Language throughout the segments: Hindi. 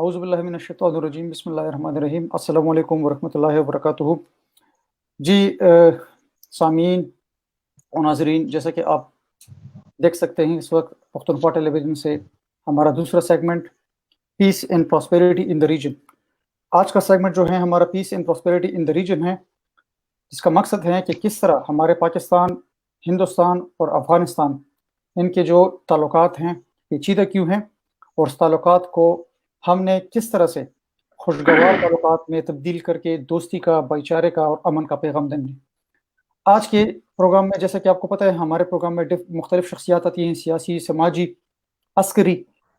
औज़ुबिल्लाहि मिनश्शैतानिर्रजीम बिस्मिल्लाहिर्रहमानिर्रहीम अस्सलामु अलैकुम वरहमतुल्लाहि वबरकातुहू। जी सामीन और नाज़रीन, जैसा कि आप देख सकते हैं इस वक्त पुख्तनख्वा टेलीविज़न से हमारा दूसरा segment peace and prosperity in the region. आज का सेगमेंट जो है हमारा peace and prosperity in the region है, जिसका मकसद है कि किस तरह हमारे पाकिस्तान, हिंदुस्तान और अफ़गानिस्तान इनके जो ताल्लुकात हैं पेचीदा क्यों हैं और उस ताल्लुकात को हमने किस तरह से खुशगवार ताल्लुकात में तब्दील करके दोस्ती का, भाईचारे का और अमन का पैगाम देंगे। आज के प्रोग्राम में जैसा कि आपको पता है हमारे प्रोग्राम में मुख्तलिफ शख्सियात आती हैं, सियासी, समाजी, अस्करी,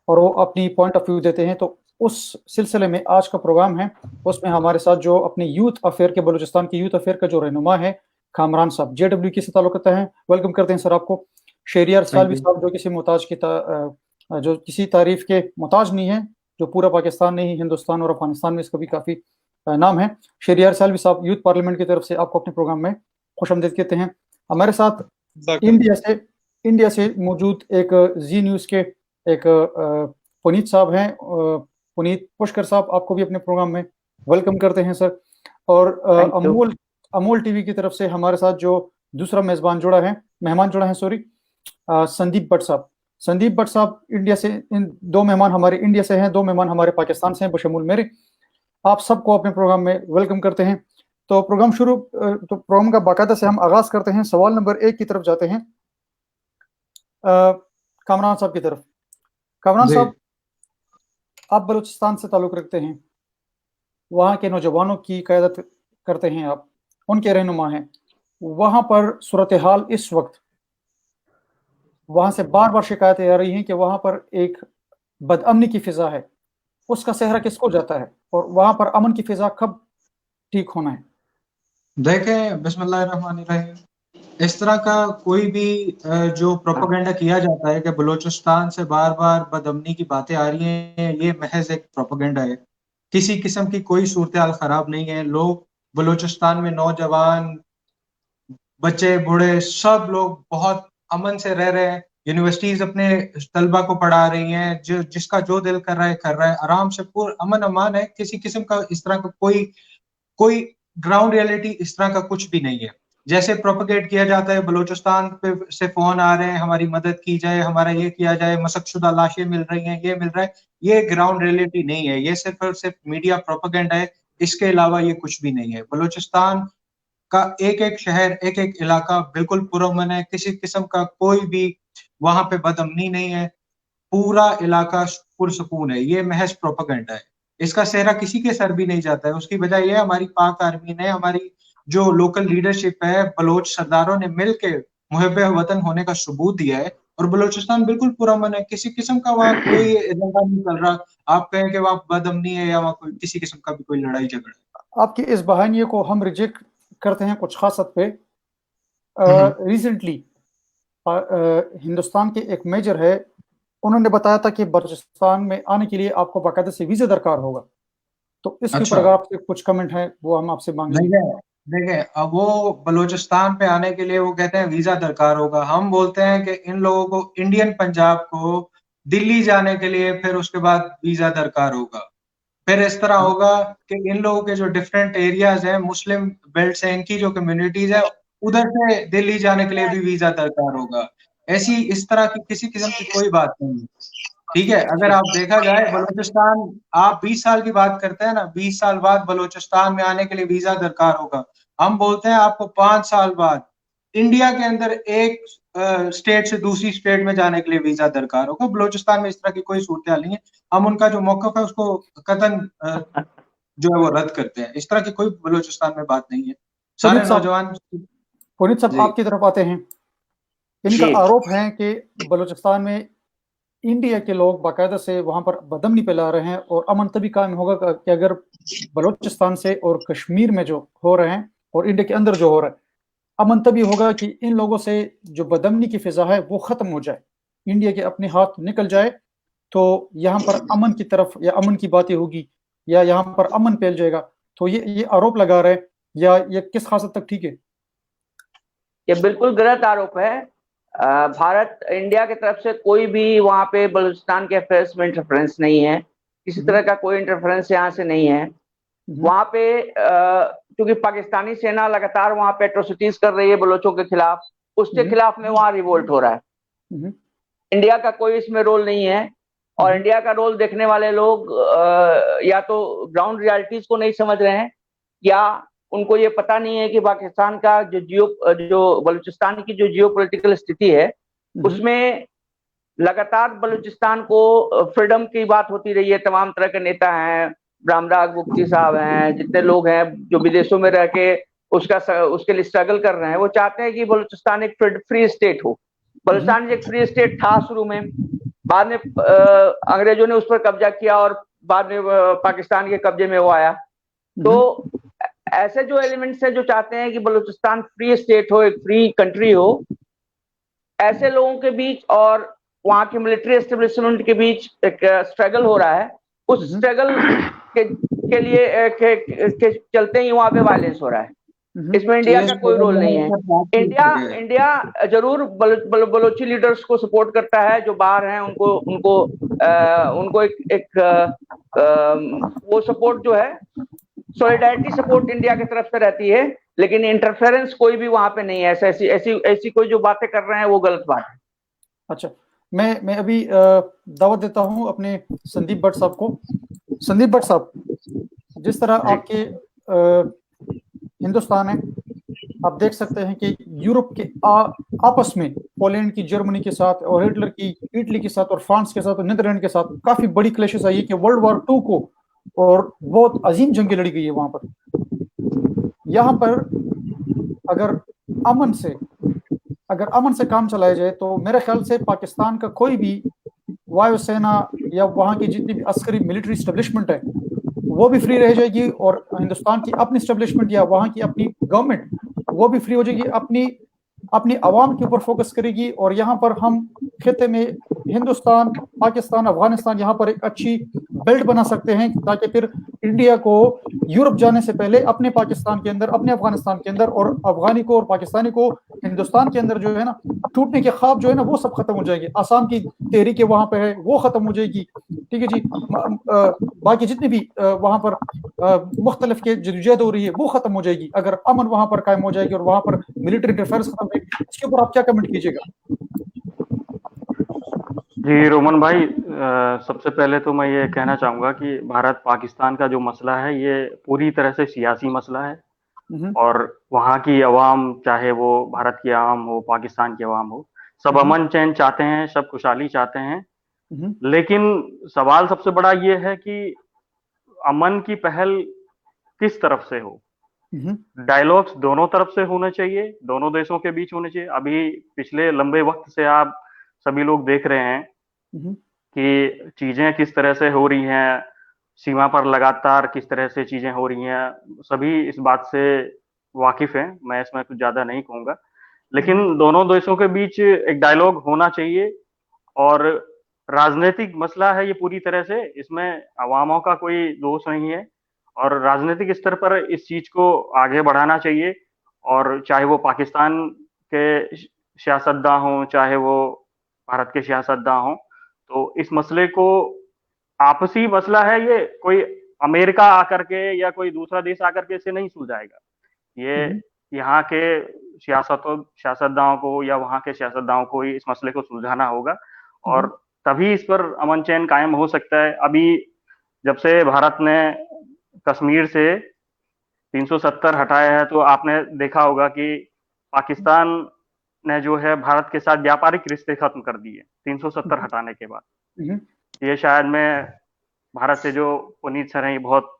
और वो अपनी पॉइंट ऑफ व्यू देते हैं। तो उस सिलसिले में आज का प्रोग्राम है, उसमें हमारे साथ जो अपने यूथ अफेयर के बलूचिस्तान के यूथ अफेयर का जो रहनुमा है कामरान साहब, JWK से ताल्लुक रखता है। वेलकम करते हैं सर आपको। शेरियार सालवी साहब जो किसी मोहताज की जो किसी तारीफ के मोहताज नहीं है, जो पूरा पाकिस्तान नहीं हिंदुस्तान और अफगानिस्तान में इसका भी काफ़ी नाम है। शेरियार सालवी साहब यूथ पार्लियामेंट की तरफ से आपको अपने प्रोग्राम में खुशामदीद कहते हैं। हमारे साथ इंडिया से मौजूद एक जी न्यूज़ के एक पुनीत साहब हैं, पुनीत पुष्कर साहब, आपको भी अपने प्रोग्राम में वेलकम करते हैं सर। और अमोल टीवी की तरफ से हमारे साथ जो दूसरा मेहमान जुड़ा है सॉरी, संदीप भट्ट साहब। संदीप भट्ट साहब इंडिया से, इन दो मेहमान हमारे इंडिया से हैं, दो मेहमान हमारे पाकिस्तान से हैं बशमूल मेरे। आप सबको अपने प्रोग्राम में वेलकम करते हैं। तो प्रोग्राम का बाकायदा से हम आगाज करते हैं। सवाल नंबर 1 की तरफ जाते हैं, कामरान साहब की तरफ। कामरान साहब, आप बलूचिस्तान से ताल्लुक़ रखते हैं, वहाँ के नौजवानों की क़यादत करते हैं आप, उनके रहनुमा हैं। वहाँ पर सूरत हाल इस वक्त, वहाँ से बार-बार शिकायतें आ रही हैं कि वहाँ पर एक बदअमनी की फ़िज़ा है। उसका सेहरा किसको जाता है और वहाँ पर अमन की फ़िज़ा कब ठीक होना है? देखें, बिस्मिल्लाहिर्रहमानिर्रहीम, इस तरह का कोई भी जो प्रोपेगेंडा किया जाता है कि बलूचिस्तान से बार-बार बदअमनी की बातें आ रही हैं, ये महज़ एक प्रोपेगेंडा है। किसी किस्म की कोई सूरत-हाल ख़राब नहीं है। लोग बलूचिस्तान में नौजवान, बच्चे, बूढ़े सब लोग बहुत अमन से रह रहे हैं। यूनिवर्सिटीज़ अपने तलबा को पढ़ा रही हैं, जो जिसका जो दिल कर रहा है, आराम से अमन-अमान है। किसी किस्म का इस तरह का कोई ग्राउंड रियलिटी इस तरह का कुछ भी नहीं है। जैसे प्रोपेगेट किया जाता है, बलूचिस्तान पे से फ़ोन आ रहे हैं, हमारी मदद की जाए, हमारा ये किया जाए, मशक़शुदा लाशें मिल रही हैं, ये मिल रहा है, ये ग्राउंड रियलिटी नहीं है। ये सिर्फ़ और सिर्फ़ मीडिया प्रोपेगेंडा है, इसके अलावा ये कुछ भी नहीं है। बलूचिस्तान का एक-एक शहर, एक-एक इलाका बिल्कुल पुरअमन है, किसी किस्म का कोई भी वहाँ पे बदअमनी नहीं है, पूरा इलाका पुरसुकून है। ये महज़ प्रोपेगेंडा है। इसका सेहरा किसी के सर भी नहीं जाता है। उसकी वजह ये है, हमारी पाक आर्मी ने, हमारी जो लोकल लीडरशिप है, बलोच सरदारों ने मिल के मुहिब्बे वतन होने का सबूत दिया है और बलूचिस्तान बिल्कुल पुरअमन है। किसी किस्म का वहाँ कोई एजेंडा नहीं चल रहा। आप कहें कि वहाँ बदअमनी है या वहाँ कोई किसी किस्म का भी कोई लड़ाई-झगड़ा है। आपकी इस बयानिए को हम रिजेक्ट करते हैं कुछ ख़ास हद पे। रिसेंटली हिंदुस्तान के एक मेजर है, उन्होंने बताया था कि बलूचिस्तान में आने के लिए आपको बाकायदा से वीज़ा दरकार होगा। तो इसके ऊपर अगर आपके कुछ कमेंट हैं, वो हम आपसे माँगेंगे। देखिए, अब वो बलूचिस्तान पे आने के लिए वो कहते हैं वीज़ा दरकार होगा। हम बोलते हैं कि इन लोगों को, इंडियन पंजाब को दिल्ली जाने के लिए फिर उसके बाद वीज़ा दरकार होगा। फिर इस तरह होगा कि इन लोगों के जो डिफरेंट एरियाज़ हैं, मुस्लिम बेल्ट से इनकी जो कम्युनिटीज़ है, उधर से दिल्ली जाने के लिए भी वीज़ा दरकार होगा। ऐसी इस तरह की किसी किस्म की कोई बात नहीं है। ठीक है, अगर आप देखा जाए बलूचिस्तान, आप 20 साल की बात करते हैं ना, 20 साल बाद बलूचिस्तान में आने के लिए वीज़ा दरकार होगा। हम बोलते हैं आपको 5 साल बाद इंडिया के अंदर एक स्टेट से दूसरी स्टेट में जाने के लिए वीज़ा दरकार होगा। बलूचिस्तान में इस तरह की कोई सूरत-हाल नहीं है। हम उनका जो मौक़िफ़ है उसको कतई जो है वो रद्द करते हैं। इस तरह की कोई बलूचिस्तान में बात नहीं है। सारे नौजवान पुनीत साहब आपकी तरफ आते हैं। इनका आरोप है कि बलूचिस्तान में इंडिया के लोग बाकायदा से वहाँ पर बदअमनी फैला रहे हैं और अमन तभी कायम होगा कि अगर बलूचिस्तान से और कश्मीर में जो हो रहे हैं और इंडिया के अंदर जो हो रहा है, अमन तभी होगा कि इन लोगों से जो बदअमनी की फ़िज़ा है वो ख़त्म हो जाए, इंडिया के अपने हाथ निकल जाए, तो यहाँ पर अमन की तरफ या अमन की बातें होगी या यहाँ पर अमन फैल जाएगा। तो ये आरोप लगा रहे हैं, या ये किस ख़ास हद तक ठीक है? ये बिल्कुल गलत आरोप है। भारत, इंडिया की तरफ से कोई भी वहाँ पे बलूचिस्तान के अफेयर्स में इंटरफेरेंस नहीं है। किसी तरह का कोई इंटरफेरेंस यहाँ से नहीं है। वहां पे क्योंकि पाकिस्तानी सेना लगातार वहां पे एट्रोसिटीज कर रही है बलोचों के खिलाफ, उसके खिलाफ में वहां रिवोल्ट हो रहा है। इंडिया का कोई इसमें रोल नहीं है, और इंडिया का रोल देखने वाले लोग या तो ग्राउंड रियलिटीज को नहीं समझ रहे हैं, या उनको ये पता नहीं है कि पाकिस्तान का जो बलूचिस्तान की जो जियोपॉलिटिकल स्थिति है, उसमें लगातार बलूचिस्तान को फ्रीडम की बात होती रही है। तमाम तरह के नेता हैं, रामराग मुफ्ती साहब हैं, जितने लोग हैं जो विदेशों में रह के उसके लिए स्ट्रगल कर रहे हैं, वो चाहते हैं कि बलूचिस्तान एक फ्री स्टेट हो। बलूचिस्तान एक फ्री स्टेट था शुरू में, बाद में अंग्रेजों ने उस पर कब्जा किया और बाद में पाकिस्तान के कब्जे में वो आया। तो ऐसे जो एलिमेंट्स हैं जो चाहते हैं कि बलूचिस्तान फ्री स्टेट हो, एक फ्री कंट्री हो, ऐसे लोगों के बीच और वहां की मिलिट्री एस्टेब्लिशमेंट के बीच एक स्ट्रगल हो रहा है। उस स्ट्रगल के लिए के चलते ही वहां पे वायलेंस हो रहा है। इसमें इंडिया का कोई रोल नहीं है। इंडिया जरूर बलोची लीडर्स को सपोर्ट करता है जो बाहर हैं, उनको एक वो सपोर्ट जो है, सॉलिडारिटी सपोर्ट इंडिया की तरफ से रहती है, लेकिन इंटरफेरेंस कोई भी वहां पे नहीं है। ऐसी कोई जो बातें कर रहे हैं वो गलत बात है। अच्छा, मैं अभी दावत देता हूं अपने संदीप भट्ट साहब को। संदीप भट्ट साहब, जिस तरह आपके हिंदुस्तान है, आप देख सकते हैं कि यूरोप के आपस में पोलैंड की जर्मनी के साथ और हिटलर की इटली के साथ और फ्रांस के साथ और नीदरलैंड के साथ काफी बड़ी क्लैशेस आई है कि वर्ल्ड वॉर 2 को और बहुत अजीम जंगें लड़ी गई है वहां पर। यहाँ पर अगर अमन से काम चलाया जाए तो मेरे ख्याल से पाकिस्तान का कोई भी वायुसेना या वहां की जितनी भी अस्करी मिलिट्री स्टेब्लिशमेंट है वो भी फ्री रह जाएगी, और हिंदुस्तान की अपनी स्टेब्लिशमेंट या वहां की अपनी गवर्नमेंट वो भी फ्री हो जाएगी, अपनी आवाम के ऊपर फोकस करेगी। और यहाँ पर हम खिते में हिंदुस्तान, पाकिस्तान, अफगानिस्तान यहाँ पर एक अच्छी बेल्ट बना सकते हैं, ताकि फिर इंडिया को यूरोप जाने से पहले अपने पाकिस्तान के अंदर, अपने अफगानिस्तान के अंदर, और अफगानी को और पाकिस्तानी को हिंदुस्तान के अंदर जो है ना टूटने के ख्वाब जो है ना वो सब खत्म हो जाएंगे। आसाम की तहरीक वहां पे है वो खत्म हो जाएगी, ठीक है जी। बाकी जितनी भी वहां पर मुख्तलिफ के जदोजहद हो रही है वो खत्म हो जाएगी अगर अमन वहां पर कायम हो जाएगी और वहां पर मिलिट्री इंटरफेरेंस खत्म होगी। इसके ऊपर आप क्या कमेंट कीजिएगा? जी रोमन भाई, सबसे पहले तो मैं ये कहना चाहूंगा कि भारत पाकिस्तान का जो मसला है ये पूरी तरह से सियासी मसला है, और वहाँ की अवाम, चाहे वो भारत की अवाम हो, पाकिस्तान की अवाम हो, सब अमन चैन चाहते हैं, सब खुशहाली चाहते हैं। लेकिन सवाल सबसे बड़ा ये है कि अमन की पहल किस तरफ से हो। डायलॉग्स दोनों तरफ से होने चाहिए, दोनों देशों के बीच होने चाहिए। अभी पिछले लंबे वक्त से आप सभी लोग देख रहे हैं कि चीजें किस तरह से हो रही हैं, सीमा पर लगातार किस तरह से चीजें हो रही हैं, सभी इस बात से वाकिफ हैं, मैं इसमें कुछ ज्यादा नहीं कहूंगा। लेकिन दोनों देशों के बीच एक डायलॉग होना चाहिए, और राजनीतिक मसला है ये पूरी तरह से, इसमें अवामों का कोई दोष नहीं है, और राजनीतिक स्तर पर इस चीज को आगे बढ़ाना चाहिए। और चाहे वो पाकिस्तान के सियासतदान हों, चाहे वो भारत के सियासतदान हों, तो इस मसले को आपसी मसला है, ये कोई अमेरिका आकर के या कोई दूसरा देश आकर के इसे नहीं सुलझाएगा। ये यहाँ के सियासतदानों को या वहाँ के सियासतदानों को ही इस मसले को सुलझाना होगा, और तभी इस पर अमन चैन कायम हो सकता है। अभी जब से भारत ने कश्मीर से 370 हटाया है, तो आपने देखा होगा कि पाकिस्तान ने जो है भारत के साथ व्यापारिक रिश्ते खत्म कर दिए 370 हटाने के बाद। ये शायद मैं भारत से जो पुनीत सर हैं बहुत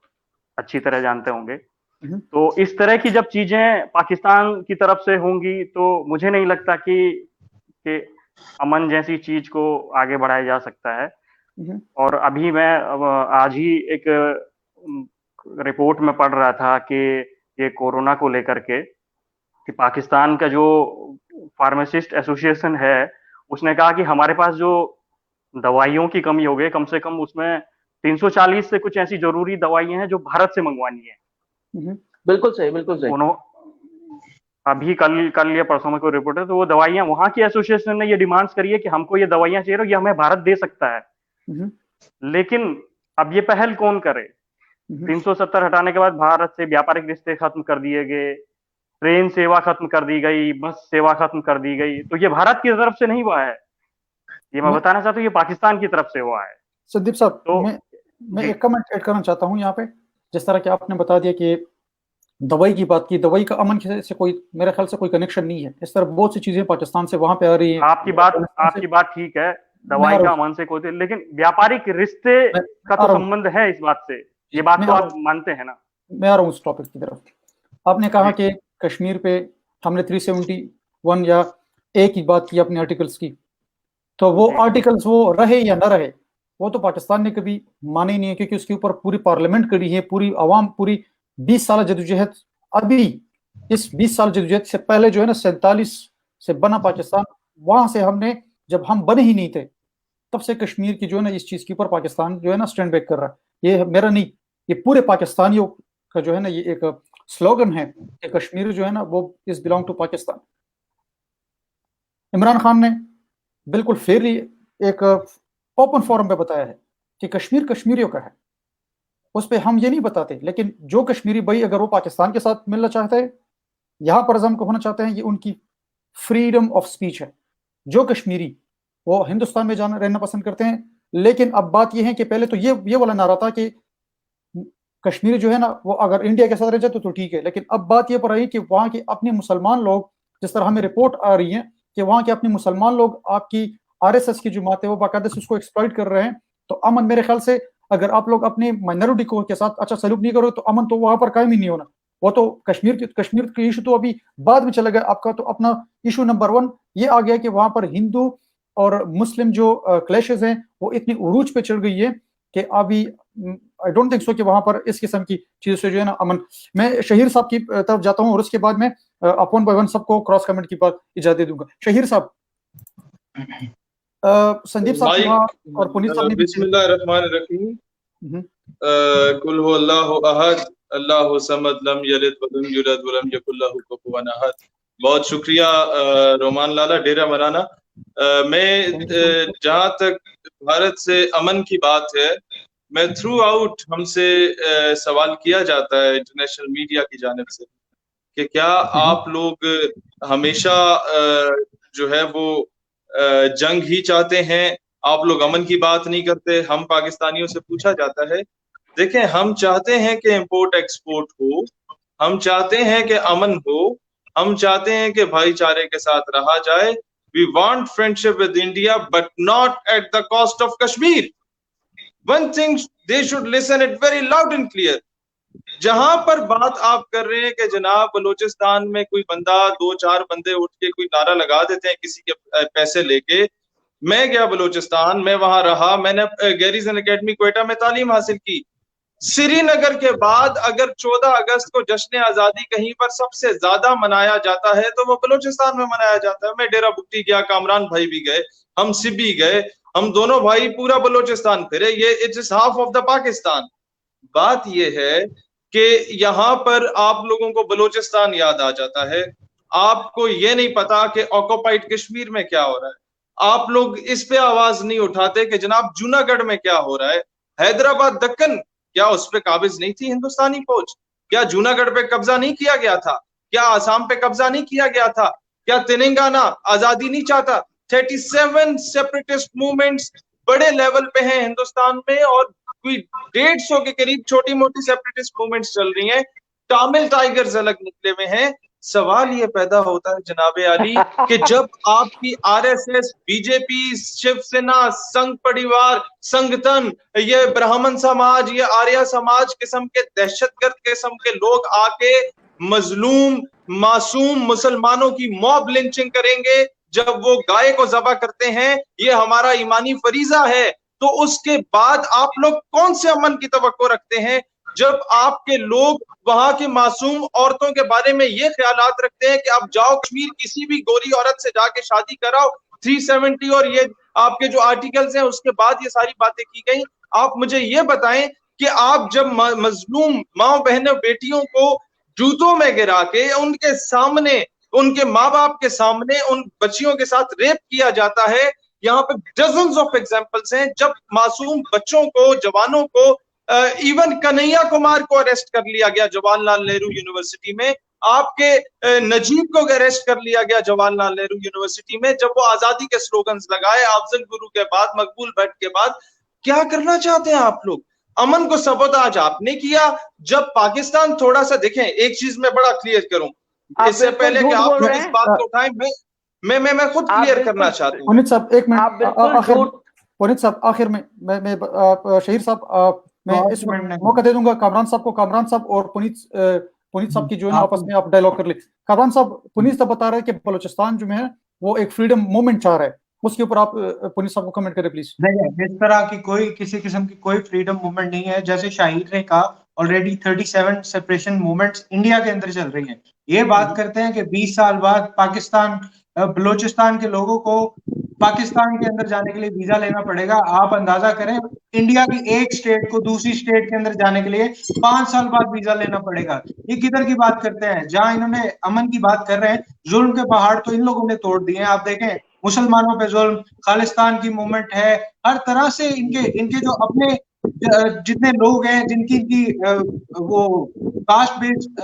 अच्छी तरह जानते होंगे। तो इस तरह की जब चीजें पाकिस्तान की तरफ से होंगी तो मुझे नहीं लगता कि अमन जैसी चीज को आगे बढ़ाया जा सकता है। और अभी मैं आज ही एक रिपोर्ट में पढ़ रहा था कि ये कोरोना को लेकर के कि पाकिस्तान का जो फार्मासिस्ट एसोसिएशन है उसने कहा कि हमारे पास जो दवाइयों की कमी हो गई, कम से कम उसमें 340 से कुछ ऐसी जरूरी दवाइयां हैं जो भारत से मंगवानी है। बिल्कुल सही, बिल्कुल सही। अभी कल या परसों में कोई रिपोर्ट है, तो वो दवाइयां वहां की एसोसिएशन ने ये डिमांड्स करी है कि हमको ये दवाइयां चाहिए और ये हमें भारत दे सकता है। लेकिन अब ये पहल कौन करे? 370 हटाने के बाद भारत से व्यापारिक रिश्ते खत्म कर दिए गए, ट्रेन सेवा खत्म कर दी गई, बस सेवा खत्म कर दी गई। तो ये भारत की तरफ से नहीं हुआ है, ये मैं बताना चाहता हूँ, ये पाकिस्तान की तरफ से हुआ है। संदीप साहब, तो मैं एक कमेंट ऐड करना चाहता हूँ यहाँ पे। जिस तरह के आपने बता दिया कि दवाई की बात की, दवाई का अमन से कोई, मेरे ख्याल से कोई कनेक्शन नहीं है। इस तरह बहुत सी चीजें पाकिस्तान से वहां पे आ रही है। आपकी बात ठीक है, दवाई का अमन से कोई, लेकिन व्यापारिक रिश्ते का तो संबंध है इस बात से, ये बात तो आप मानते हैं ना? मैं आ रहा हूँ उस टॉपिक की तरफ। आपने कहा कि कश्मीर पे हमने 371 या ए की बात की अपने आर्टिकल्स की, तो वो आर्टिकल्स वो रहे या ना रहे, वो तो पाकिस्तान ने कभी माने ही नहीं है, क्योंकि उसके ऊपर पूरी पार्लियामेंट खड़ी है, पूरी आवाम, पूरी 20 साल जदोजहद। अभी इस 20 साल जदोजहद से पहले जो है ना 47 से बना पाकिस्तान, वहां से हमने, जब हम बने ही नहीं थे तब से कश्मीर की जो है ना इस चीज के ऊपर पाकिस्तान जो है ना स्टैंड बैक कर रहा है। ये मेरा नहीं, ये पूरे पाकिस्तानियों का जो है ना ये एक स्लोगन है कि कश्मीर जो है ना वो is belong to Pakistan. Imran Khan ने बिल्कुल फेयरली एक ओपन फोरम पे बताया है कि कश्मीर कश्मीरियों का है, उस पर हम ये नहीं बताते। लेकिन जो कश्मीरी भाई अगर वो पाकिस्तान के साथ मिलना चाहते हैं, यहाँ पर अज़म को होना चाहते हैं, ये उनकी फ्रीडम ऑफ स्पीच है। जो कश्मीरी वो हिंदुस्तान में जाना रहना पसंद करते हैं, लेकिन अब बात यह है कि पहले तो ये वाला नारा था कि कश्मीरी जो है ना वो अगर इंडिया के साथ रह जाए तो ठीक है, लेकिन अब बात ये पर आई कि वहाँ के अपने मुसलमान लोग, जिस तरह हमें रिपोर्ट आ रही है कि वहाँ के अपने मुसलमान लोग आपकी आरएसएस की जमात है वो बाकायदा से उसको एक्सप्लॉइट कर रहे हैं। तो अमन मेरे ख्याल से अगर आप लोग अपने माइनॉरिटी को के साथ अच्छा सलूक नहीं करो तो अमन तो वहां पर कायम ही नहीं होना। वो तो कश्मीर की इशू तो अभी बाद में चला गया, आपका तो अपना इशू नंबर 1 ये आ गया कि वहां पर हिंदू और मुस्लिम जो क्लैशेस हैं वो इतनी उरूज पे चढ़ गई है कि अभी आई डोंट थिंक सो कि वहां पर इस किस्म की चीजों से जो है ना अमन। मैं शहीर साहब की तरफ जाता हूँ और उसके बाद में अपन बाय वन सबको क्रॉस कमेंट की बात इजाजत दे दूंगा। शहीर साहब, संदीप साहब और पुनीत साहब ने बिस्मिल्लाहिर्रहमानिर्रहीम कुल हु अल्लाहु अहद अल्लाहु समद लम यलिद वलम यूलद वलम यकुल लहु कुफुवन अहद। बहुत शुक्रिया रोमान लाला डेरा मराना। मैं जहां तक भारत से अमन की बात है, मैं थ्रू आउट हमसे सवाल किया जाता है इंटरनेशनल मीडिया की जानिब से कि क्या आप लोग हमेशा जो है वो जंग ही चाहते हैं, आप लोग अमन की बात नहीं करते। हम पाकिस्तानियों से पूछा जाता है, देखें हम चाहते हैं कि इंपोर्ट एक्सपोर्ट हो, हम चाहते हैं कि अमन हो, हम चाहते हैं कि भाईचारे के साथ रहा जाए। We want friendship with India but not at the cost of Kashmir. One thing they should listen it very loud and clear. जहां पर बात आप कर रहे हैं कि जनाब बलूचिस्तान में कोई बंदा 2-4 बंदे उठ के कोई नारा लगा देते हैं किसी के पैसे लेके। मैं गया बलूचिस्तान, मैं वहां रहा, मैंने गैरिसन एकेडमी क्वेटा में तालीम हासिल की। श्रीनगर के बाद अगर 14 अगस्त को जश्न आजादी कहीं पर सबसे ज्यादा मनाया जाता है तो वो बलूचिस्तान में मनाया जाता है। मैं डेरा बुगटी गया, कामरान भाई भी गए, हम सिबी गए, हम दोनों भाई पूरा बलूचिस्तान फिरे। ये it's half of the Pakistan. बात यह है कि यहाँ पर आप लोगों को बलूचिस्तान याद आ जाता है, आपको ये नहीं पता कि ऑक्युपाइड कश्मीर में क्या हो रहा है। आप लोग इस पे आवाज नहीं उठाते कि जनाब जूनागढ़ में क्या हो रहा है। हैदराबाद दक्कन, क्या उस पे काबिज नहीं थी हिंदुस्तानी फौज? क्या जूनागढ़ पे कब्जा नहीं किया गया था? क्या आसाम पे कब्जा नहीं किया गया था? क्या तेलंगाना आजादी नहीं चाहता? 37 सेपरेटिस्ट मूवमेंट्स बड़े लेवल पे हैं हिंदुस्तान में और कोई 150 के करीब छोटी मोटी सेपरेटिस्ट मूवमेंट्स चल रही हैं। तामिल टाइगर्स अलग निकले हुए हैं। सवाल ये पैदा होता है जनाबे आली कि जब आपकी आरएसएस, बीजेपी, शिवसेना, संघ परिवार, संगठन, ये ब्राह्मण समाज, ये आर्य समाज किस्म के दहशतगर्द किस्म के लोग आके मजलूम मासूम मुसलमानों की मॉब लिंचिंग करेंगे, जब वो गाय को ज़बह करते हैं, ये हमारा ईमानी फरीजा है, तो उसके बाद आप लोग कौन से अमन की तवक्को रखते हैं जब आपके लोग वहां के मासूम औरतों के बारे में ये ख्यालात रखते हैं कि आप जाओ कश्मीर किसी भी गोरी औरत से जाके शादी कराओ। 370 और ये आपके जो आर्टिकल्स हैं उसके बाद ये सारी बातें की गई। आप मुझे ये बताएं कि आप जब मजलूम माँ बहनों बेटियों को जूतों में गिरा के उनके सामने, उनके माँ बाप के सामने उन बच्चियों के साथ रेप किया जाता है, यहाँ पे डजन्स ऑफ एग्जांपल्स हैं जब मासूम बच्चों को, जवानों को, इवन कन्हैया कुमार को अरेस्ट कर लिया गया जवाहरलाल नेहरू यूनिवर्सिटी में, आपके नजीब को अरेस्ट कर लिया गया जवाहरलाल नेहरू यूनिवर्सिटी में जब वो आजादी के स्लोगन्स लगाए अफजल गुरु के बाद, मकबूल भट्ट के बाद। क्या करना चाहते हैं आप लोग? अमन को सबोताज आपने किया। जब पाकिस्तान थोड़ा सा देखें, एक चीज मैं बड़ा क्लियर करूं इससे पहले कि आप लोग इस बात को उठाएं, मैं खुद क्लियर करना चाहता हूं। पुनीत साहब एक मिनट, पुनीत साहब आखिर में मैं शहीर साहब मैं इस मौका दे दूंगा कामरान साहब को। कामरान साहब और पुनीत साहब की जो है आपस में आप डायलॉग कर ले। कामरान साहब, पुनीत साहब बता रहे हैं कि बलूचिस्तान जो है वो एक फ्रीडम मूवमेंट चाह रहा है, उसके ऊपर आप पुनीत साहब को कमेंट करें प्लीज। नहीं, इस तरह की कोई किसी किस्म की कोई फ्रीडम मूवमेंट नहीं है। जैसे शाहिर ने कहा, ऑलरेडी 37 सेपरेशन मूवमेंट्स इंडिया के अंदर चल रही हैं। ये बात करते हैं कि 20 साल बाद पाकिस्तान, बलूचिस्तान के लोगों को पाकिस्तान के अंदर जाने के लिए वीजा लेना पड़ेगा। आप अंदाजा करें, इंडिया की एक स्टेट को दूसरी स्टेट के अंदर जाने के लिए 5 साल बाद वीजा लेना पड़ेगा। ये किधर की बात करते हैं? जहां इन्होंने अमन की बात कर रहे हैं, जुल्म के पहाड़ तो इन लोगों ने तोड़ दिए हैं। आप देखें, मुसलमानों पे जुल्म, खालिस्तान की मूवमेंट है, हर तरह से इनके जो अपने जितने लोग हैं जिनकी वो कास्ट बेस्ड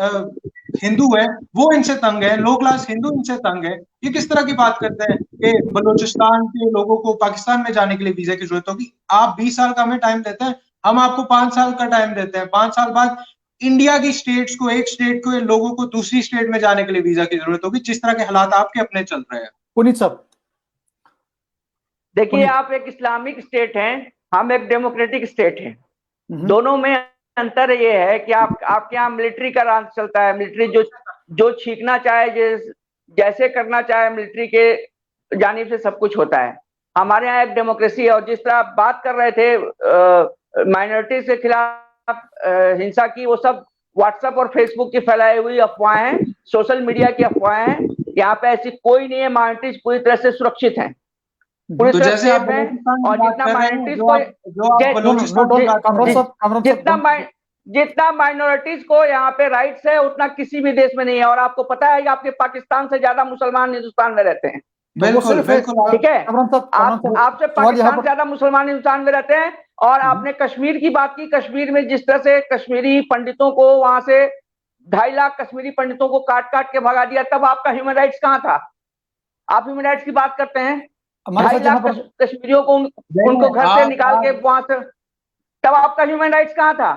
हिंदू है, वो इनसे तंग है, लो क्लास हिंदू इनसे तंग है। ये किस तरह की बात करते हैं कि बलूचिस्तान के लोगों को पाकिस्तान में जाने के लिए वीजा की जरूरत होगी? आप 20 साल का हमें टाइम देते हैं, हम आपको 5 साल का टाइम देते हैं। 5 साल बाद इंडिया की स्टेट्स को, एक स्टेट को, लोगों को दूसरी स्टेट में जाने के लिए वीजा की जरूरत होगी, जिस तरह के हालात आपके अपने चल रहे हैं। पुनीत साहब देखिए, आप एक इस्लामिक स्टेट हैं, हम एक डेमोक्रेटिक स्टेट हैं। दोनों में अंतर ये है कि आपके यहाँ मिलिट्री का राज चलता है। मिलिट्री जो छींकना चाहे, जैसे करना चाहे, मिलिट्री के जानिब से सब कुछ होता है। हमारे यहाँ एक डेमोक्रेसी है। और जिस तरह आप बात कर रहे थे माइनॉरिटीज के खिलाफ हिंसा की, वो सब व्हाट्सएप और फेसबुक की फैलाई हुई अफवाहें हैं, सोशल मीडिया की अफवाहें हैं। यहाँ पे ऐसी कोई नहीं है। माइनॉरिटीज पूरी तरह से सुरक्षित हैं, पूरी तो जैसे आप और जितना माइनॉरिटीज को यहाँ पे राइट्स है उतना किसी भी देश में नहीं है। और आपको पता है कि आपके पाकिस्तान से ज्यादा मुसलमान हिंदुस्तान में रहते हैं। बिल्कुल, ठीक है, आपसे पाकिस्तान से ज्यादा मुसलमान हिंदुस्तान में रहते हैं। और आपने कश्मीर की बात की। कश्मीर में जिस तरह से कश्मीरी पंडितों को वहां से 2.5 लाख कश्मीरी पंडितों को काट काट के भगा दिया, तब आपका ह्यूमन राइट्स कहाँ था? आप ह्यूमन राइट्स की बात करते हैं, 2.5 लाख कश्मीरियों को उनको घर से निकाल के वहां से, तब आपका ह्यूमन राइट्स कहाँ था?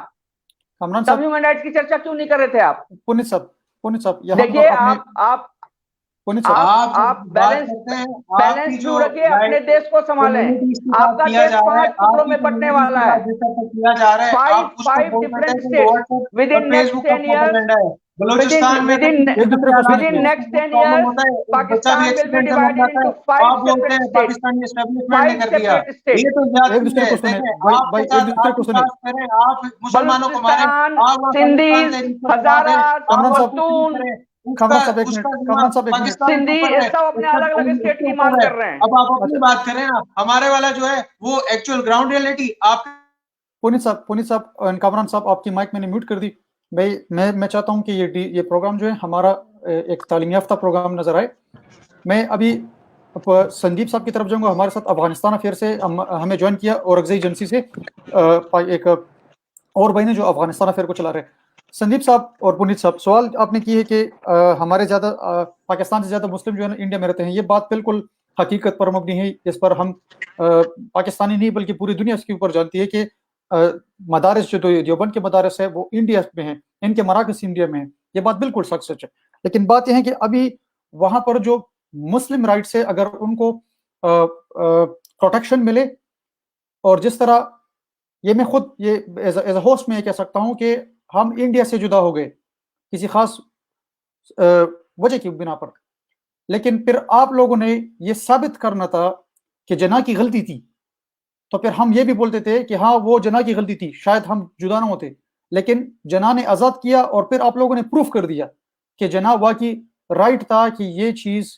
तब ह्यूमन राइट्स की चर्चा क्यों नहीं कर रहे थे आप? पुनीत साहब देखिए, आप बैलेंस क्यों रखिए, अपने देश को संभालें। आपका देश 5 टुकड़ों में बंटने वाला है। 5 different states with in next 10 years. Balochistan में within next 10 years, Pakistan will be divided into 5 separate states. 5 separate states. ये तो एक दूसरे को सुने भाई, एक दूसरे को सुने। आप मुसलमानों को मारें, सिंधीज, हजारा, पख्तून, सिंधी, सब अपने अलग अलग स्टेट की मांग कर रहे हैं। अब आप अपनी बात करें ना, हमारे वाला जो है वो एक्चुअल ग्राउंड रियलिटी। आप पुनीत साहब, कामरान साहब आपकी माइक मैंने म्यूट कर दी। भाई मैं चाहता हूं कि ये प्रोग्राम जो है हमारा एक तालीम याफ्ता प्रोग्राम नजर आए। मैं अभी संदीप साहब की तरफ जाऊंगा। हमारे साथ अफगानिस्तान अफेयर से हमें ज्वाइन किया औरंगजेब एजेंसी से एक और भाई ने जो अफगानिस्तान अफेयर को चला रहे। संदीप साहब और पुनीत साहब, सवाल आपने की है कि हमारे ज्यादा पाकिस्तान से ज्यादा मुस्लिम जो है ना इंडिया में रहते हैं। ये बात बिल्कुल हकीकत पर मबनी है। इस पर हम पाकिस्तानी नहीं बल्कि पूरी दुनिया इसके ऊपर जानती है कि मदारस जो देवबंद के मदारस है वो इंडिया में है, इनके मराकज़ इंडिया में है। ये बात बिल्कुल सच है। लेकिन बात यह है कि अभी वहां पर जो मुस्लिम राइट्स है, अगर उनको प्रोटेक्शन मिले, और जिस तरह ये मैं खुद ये एज ए होस्ट में कह सकता हूं कि हम इंडिया से जुदा हो गए किसी खास वजह की बिना पर, लेकिन फिर आप लोगों ने ये साबित करना था कि जना की गलती थी, तो फिर हम ये भी बोलते थे कि हाँ वो जना की गलती थी, शायद हम जुदा ना होते। लेकिन जना ने आज़ाद किया और फिर आप लोगों ने प्रूफ कर दिया कि जना वाकई राइट था कि ये चीज़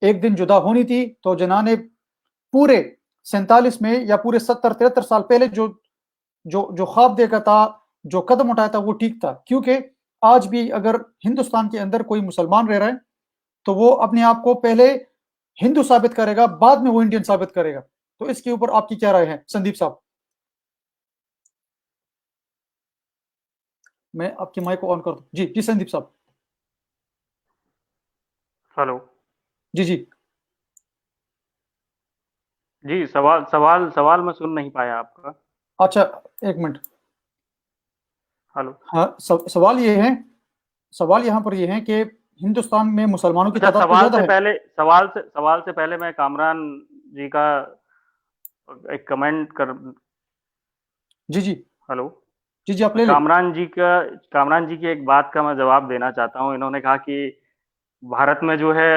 एक दिन जुदा होनी थी। तो जना ने पूरे 47 में या पूरे 70-73 साल पहले जो ख्वाब देखा था, जो कदम उठाया था, वो ठीक था। क्योंकि आज भी अगर हिंदुस्तान के अंदर कोई मुसलमान रह रहा है तो वो अपने आप को पहले हिंदू साबित करेगा, बाद में वो इंडियन साबित करेगा। तो इसके ऊपर आपकी क्या राय है संदीप साहब? मैं आपकी माइक को ऑन कर दूं। जी जी संदीप साहब। हेलो। जी जी जी, सवाल सवाल सवाल मैं सुन नहीं पाया आपका। अच्छा, एक मिनट। हेलो। हाँ, सवाल ये है, सवाल यहाँ पर ये है कि हिंदुस्तान में मुसलमानों की अच्छा, तादाद तो ज्यादा है। सवाल से पहले मैं कामरान जी का एक कमेंट कर। जी जी हेलो। जी जी आप ले लें। कामरान जी की एक बात का मैं जवाब देना चाहता हूँ। इन्होंने कहा कि भारत में जो है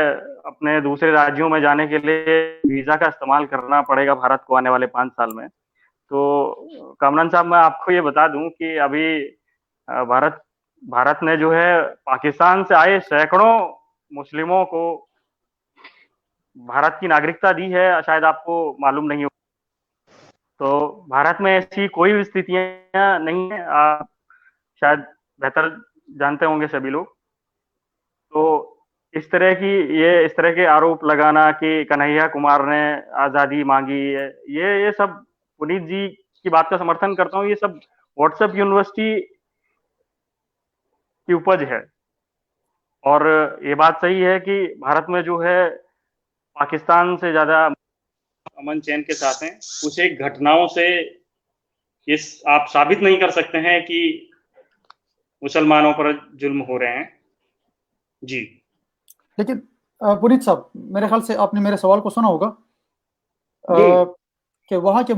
अपने दूसरे राज्यों में जाने के लिए वीजा का इस्तेमाल करना पड़ेगा भारत को आने वाले 5 साल में। तो कामरान साहब, मैं आपको ये बता दूं कि अभी भारत ने जो है पाकिस्तान से आए सैकड़ों मुस्लिमों को भारत की नागरिकता दी है, शायद आपको मालूम नहीं हो। तो भारत में ऐसी कोई भी स्थितियां नहीं है, आप शायद बेहतर जानते होंगे सभी लोग। तो इस तरह के आरोप लगाना कि कन्हैया कुमार ने आजादी मांगी है, ये सब पुनीत जी की बात का समर्थन करता हूँ। ये सब व्हाट्सएप यूनिवर्सिटी की उपज है। और ये बात सही है कि भारत में जो है पाकिस्तान से ज्यादा अमन चैन के साथ हैं। कुछ एक घटनाओं से इस आप साबित नहीं कर सकते हैं कि मुसलमानों पर जुल्म हो रहे हैं। जी। लेकिन पुनीत साहब, मेरे ख्याल से आपने मेरे सवाल को सुना होगा कि वहाँ के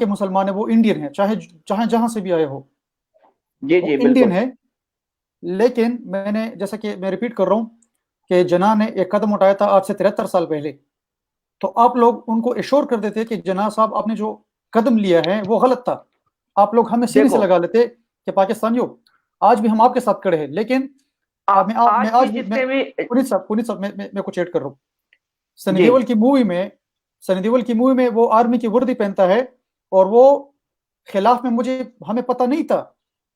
मुसलमान है, वो इंडियन है, चाहे चाहे जहां से भी आए हो, जी वो जी इंडियन बिल्कुल है। लेकिन मैंने, जैसा कि मैं रिपीट कर रहा हूँ कि जिन्ना ने एक कदम उठाया था आज से 73 साल पहले, तो आप लोग उनको एश्योर कर देते कि जिन्ना साहब आपने जो कदम लिया है वो गलत था। आप लोग हमें सीने से देखो, लगा लेते कि पाकिस्तानियों, आज भी हम आपके साथ खड़े हैं। लेकिन मैं आज आज भी भी जितने भी पुनीत साहब मैं कुछ ऐड कर रहा हूँ। सनी जी देओल की मूवी में वो आर्मी की वर्दी पहनता है, और वो खिलाफ में, हमें पता नहीं था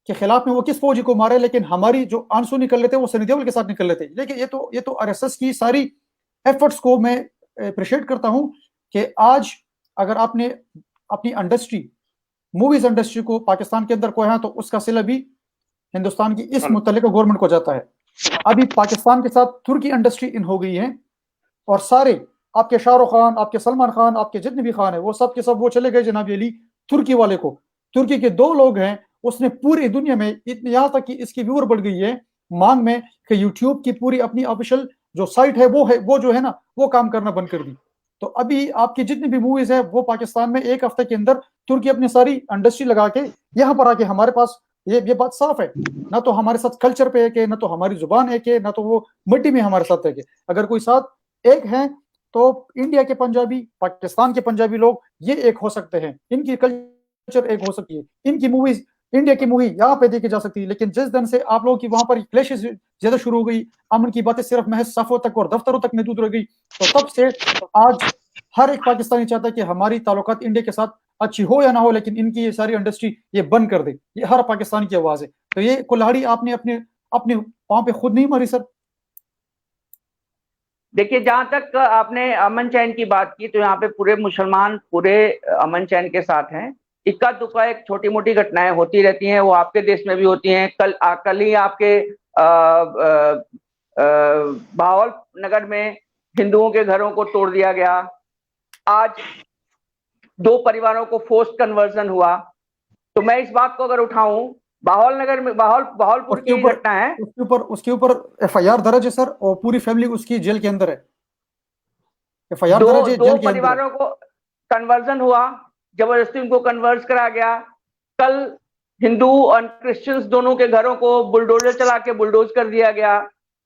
कि खिलाफ में वो किस फौजी को मारे, लेकिन हमारी जो आंसू निकल रहे थे वो सनी देओल के साथ निकल रहे थे। लेकिन ये तो आरएसएस की सारी एफर्ट्स को मैं अप्रिशिएट करता हूं कि आज अगर आपने अपनी इंडस्ट्री, मूवीज इंडस्ट्री को पाकिस्तान के अंदर कोई है, तो उसका सिला भी हिंदुस्तान की इस मुतल्लिका गवर्नमेंट को जाता है। अभी पाकिस्तान के साथ तुर्की इंडस्ट्री इन हो गई है, और सारे आपके शाहरुख खान, आपके सलमान खान, आपके जितने भी खान है, वो सब के सब वो चले गए जनाब अली तुर्की वाले को। तुर्की के 2 लोग हैं, उसने पूरी दुनिया में इतनी, यहाँ तक कि इसकी व्यूअर बढ़ गई है मांग में कि यूट्यूब की पूरी अपनी ऑफिशियल जो साइट है वो जो है ना, वो काम करना बंद कर दी। तो अभी आपकी जितनी भी मूवीज है वो पाकिस्तान में एक हफ्ते के अंदर तुर्की अपनी सारी इंडस्ट्री लगा के यहाँ पर आके हमारे पास, ये बात साफ है, ना तो हमारे साथ कल्चर पे एक है, ना तो हमारी जुबान एक है, ना तो वो मिट्टी में हमारे साथ एक है। अगर कोई साथ एक है तो इंडिया के पंजाबी, पाकिस्तान के पंजाबी लोग ये एक हो सकते हैं, इनकी कल्चर एक हो सकती है, इनकी मूवीज, इंडिया की मूवी यहाँ पे देखी जा सकती है। लेकिन जिस दिन से आप लोगों की वहां पर क्लैशेस ज्यादा शुरू हो गई, अमन की बातें सिर्फ महज सफों तक और दफ्तरों तक महदूद रह गई, तो तब से आज हर एक पाकिस्तानी चाहता है कि हमारी ताल्लुकात इंडिया के साथ अच्छी हो या ना हो, लेकिन इनकी ये सारी इंडस्ट्री ये बंद कर दे। ये हर पाकिस्तानी की आवाज है। तो ये कुल्हाड़ी आपने अपने अपने पांव पे खुद नहीं मारी सर? देखिए, जहां तक आपने अमन चैन की बात की, तो यहाँ पे पूरे मुसलमान पूरे अमन चैन के साथ हैं। इक्का दुक्का एक छोटी मोटी घटनाएं होती रहती हैं, वो आपके देश में भी होती हैं। कल ही आपके भावल नगर में हिंदुओं के घरों को तोड़ दिया गया। आज 2 परिवारों को फोर्स्ड कन्वर्जन हुआ। तो मैं इस बात को अगर उठाऊं, बाहौल नगर में बहावलपुर की घटना है, उसके ऊपर एफआईआर दर्ज है सर, और पूरी फैमिली उसकी जेल के अंदर है। एफआईआर दर्ज है, जेल दो के अंदर परिवारों को कन्वर्जन हुआ, जबरदस्ती उनको कन्वर्स करा गया। कल हिंदू और क्रिश्चियंस दोनों के घरों को बुलडोजर चला के बुलडोज कर दिया गया।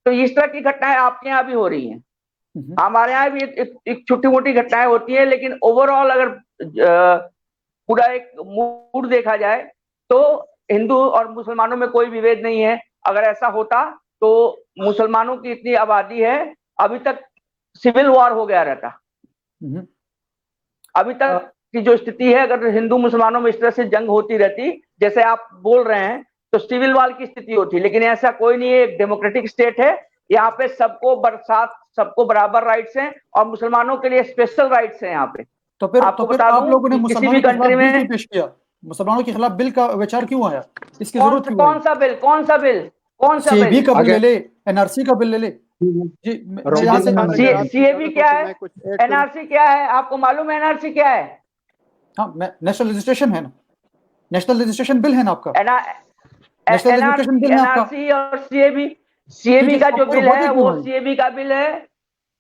तो इस तरह की घटनाएं आपके यहाँ भी हो रही हैं, हमारे यहाँ भी एक छोटी मोटी घटनाएं होती है। लेकिन ओवरऑल अगर पूरा एक मूड देखा जाए तो हिंदू और मुसलमानों में कोई विभेद नहीं है। अगर ऐसा होता तो मुसलमानों की इतनी आबादी है, अभी तक सिविल वॉर हो गया रहता। अभी तक की जो स्थिति है, अगर हिंदू मुसलमानों में इस तरह से जंग होती रहती जैसे आप बोल रहे हैं, तो सिविल वॉर की स्थिति होती। लेकिन ऐसा कोई नहीं है, एक डेमोक्रेटिक स्टेट है, यहाँ पे सबको बराबर राइट्स हैं और मुसलमानों के लिए स्पेशल राइट्स हैं यहाँ पे। तो फिर आप लोगों ने किसी भी कंट्री में बिल पेश किया, मुसलमानों के खिलाफ बिल का विचार क्यों आया, इसकी जरूरत क्यों? कौन सा बिल? सीएबी का बिल ले ले, एनआरसी का बिल ले ले। जी यहाँ से सीएबी क्या है, एनआरसी क्या है, आपको मालूम है एनआरसी क्या है? हाँ, नेशनल रजिस्ट्रेशन है ना, नेशनल रजिस्ट्रेशन बिल है ना आपका, एनआरसी और सीएबी का जो बिल है वो सीएबी का बिल है।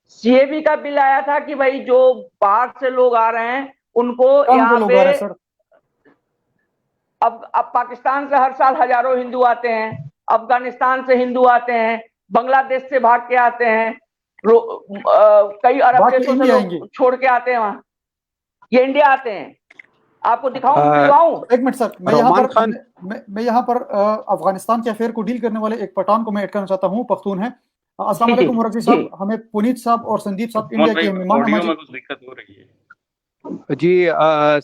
सीएबी का बिल आया था कि भाई जो बाहर से लोग आ रहे हैं उनको यहाँ पे, अब पाकिस्तान से हर साल हजारों हिंदू आते हैं, अफगानिस्तान से हिंदू आते हैं, बांग्लादेश से भाग के आते हैं, कई अरब देशों से लोग छोड़ के आते हैं वहां, ये इंडिया आते हैं। आपको दिखाऊं? एक मिनट सर, मैं यहाँ पर अफगानिस्तान के अफेयर को डील करने वाले एक पठान को मैं ऐड करना चाहता हूँ, पख्तून है। अस्सलाम वालेकुम मुरज्जी साहब, हमें पुनीत साहब और संदीप साहब इंडिया के मेहमान में कुछ दिक्कत हो रही है जी।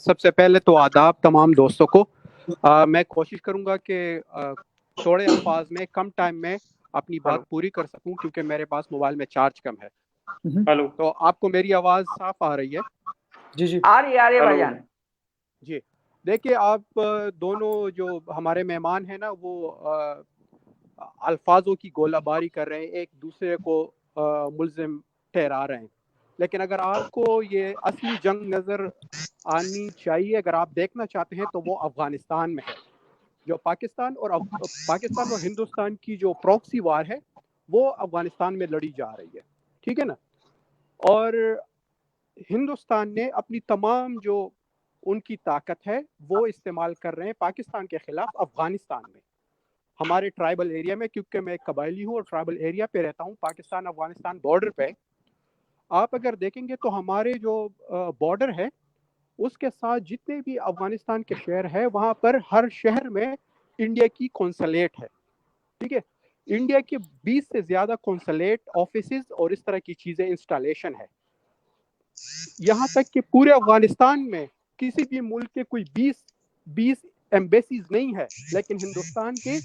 सबसे पहले तो आदाब तमाम दोस्तों को। मैं कोशिश करूंगा कि थोड़े अल्फाज में कम टाइम में अपनी बात पूरी कर सकूं, क्योंकि मेरे पास मोबाइल में चार्ज कम है। हेलो, तो आपको मेरी आवाज साफ आ रही है? जी जी आ रही है भाईजान जी। देखिए, आप दोनों जो हमारे मेहमान हैं ना, वो अल्फाजों की गोलाबारी कर रहे हैं, एक दूसरे को मुल्जिम ठहरा रहे हैं। लेकिन अगर आपको ये असली जंग नजर आनी चाहिए, अगर आप देखना चाहते हैं, तो वो अफगानिस्तान में है। जो पाकिस्तान और हिंदुस्तान की जो प्रॉक्सी वार है वो अफगानिस्तान में लड़ी जा रही है, ठीक है ना। और हिंदुस्तान ने अपनी तमाम जो उनकी ताकत है वो इस्तेमाल कर रहे हैं पाकिस्तान के खिलाफ अफगानिस्तान में, हमारे ट्राइबल एरिया में, क्योंकि मैं कबायली हूँ और ट्राइबल एरिया पे रहता हूँ, पाकिस्तान अफगानिस्तान बॉर्डर पे। आप अगर देखेंगे तो हमारे जो बॉर्डर है उसके साथ जितने भी अफगानिस्तान के शहर है, वहाँ पर हर शहर में इंडिया की कौंसलेट है, ठीक है। इंडिया के 20 से ज़्यादा कौंसलेट ऑफिसेज और इस तरह की चीज़ें इंस्टॉलेशन है। यहाँ तक कि पूरे अफगानिस्तान में किसी भी मुल्क के कोई 20 एम्बेसीज नहीं है, लेकिन हिंदुस्तान के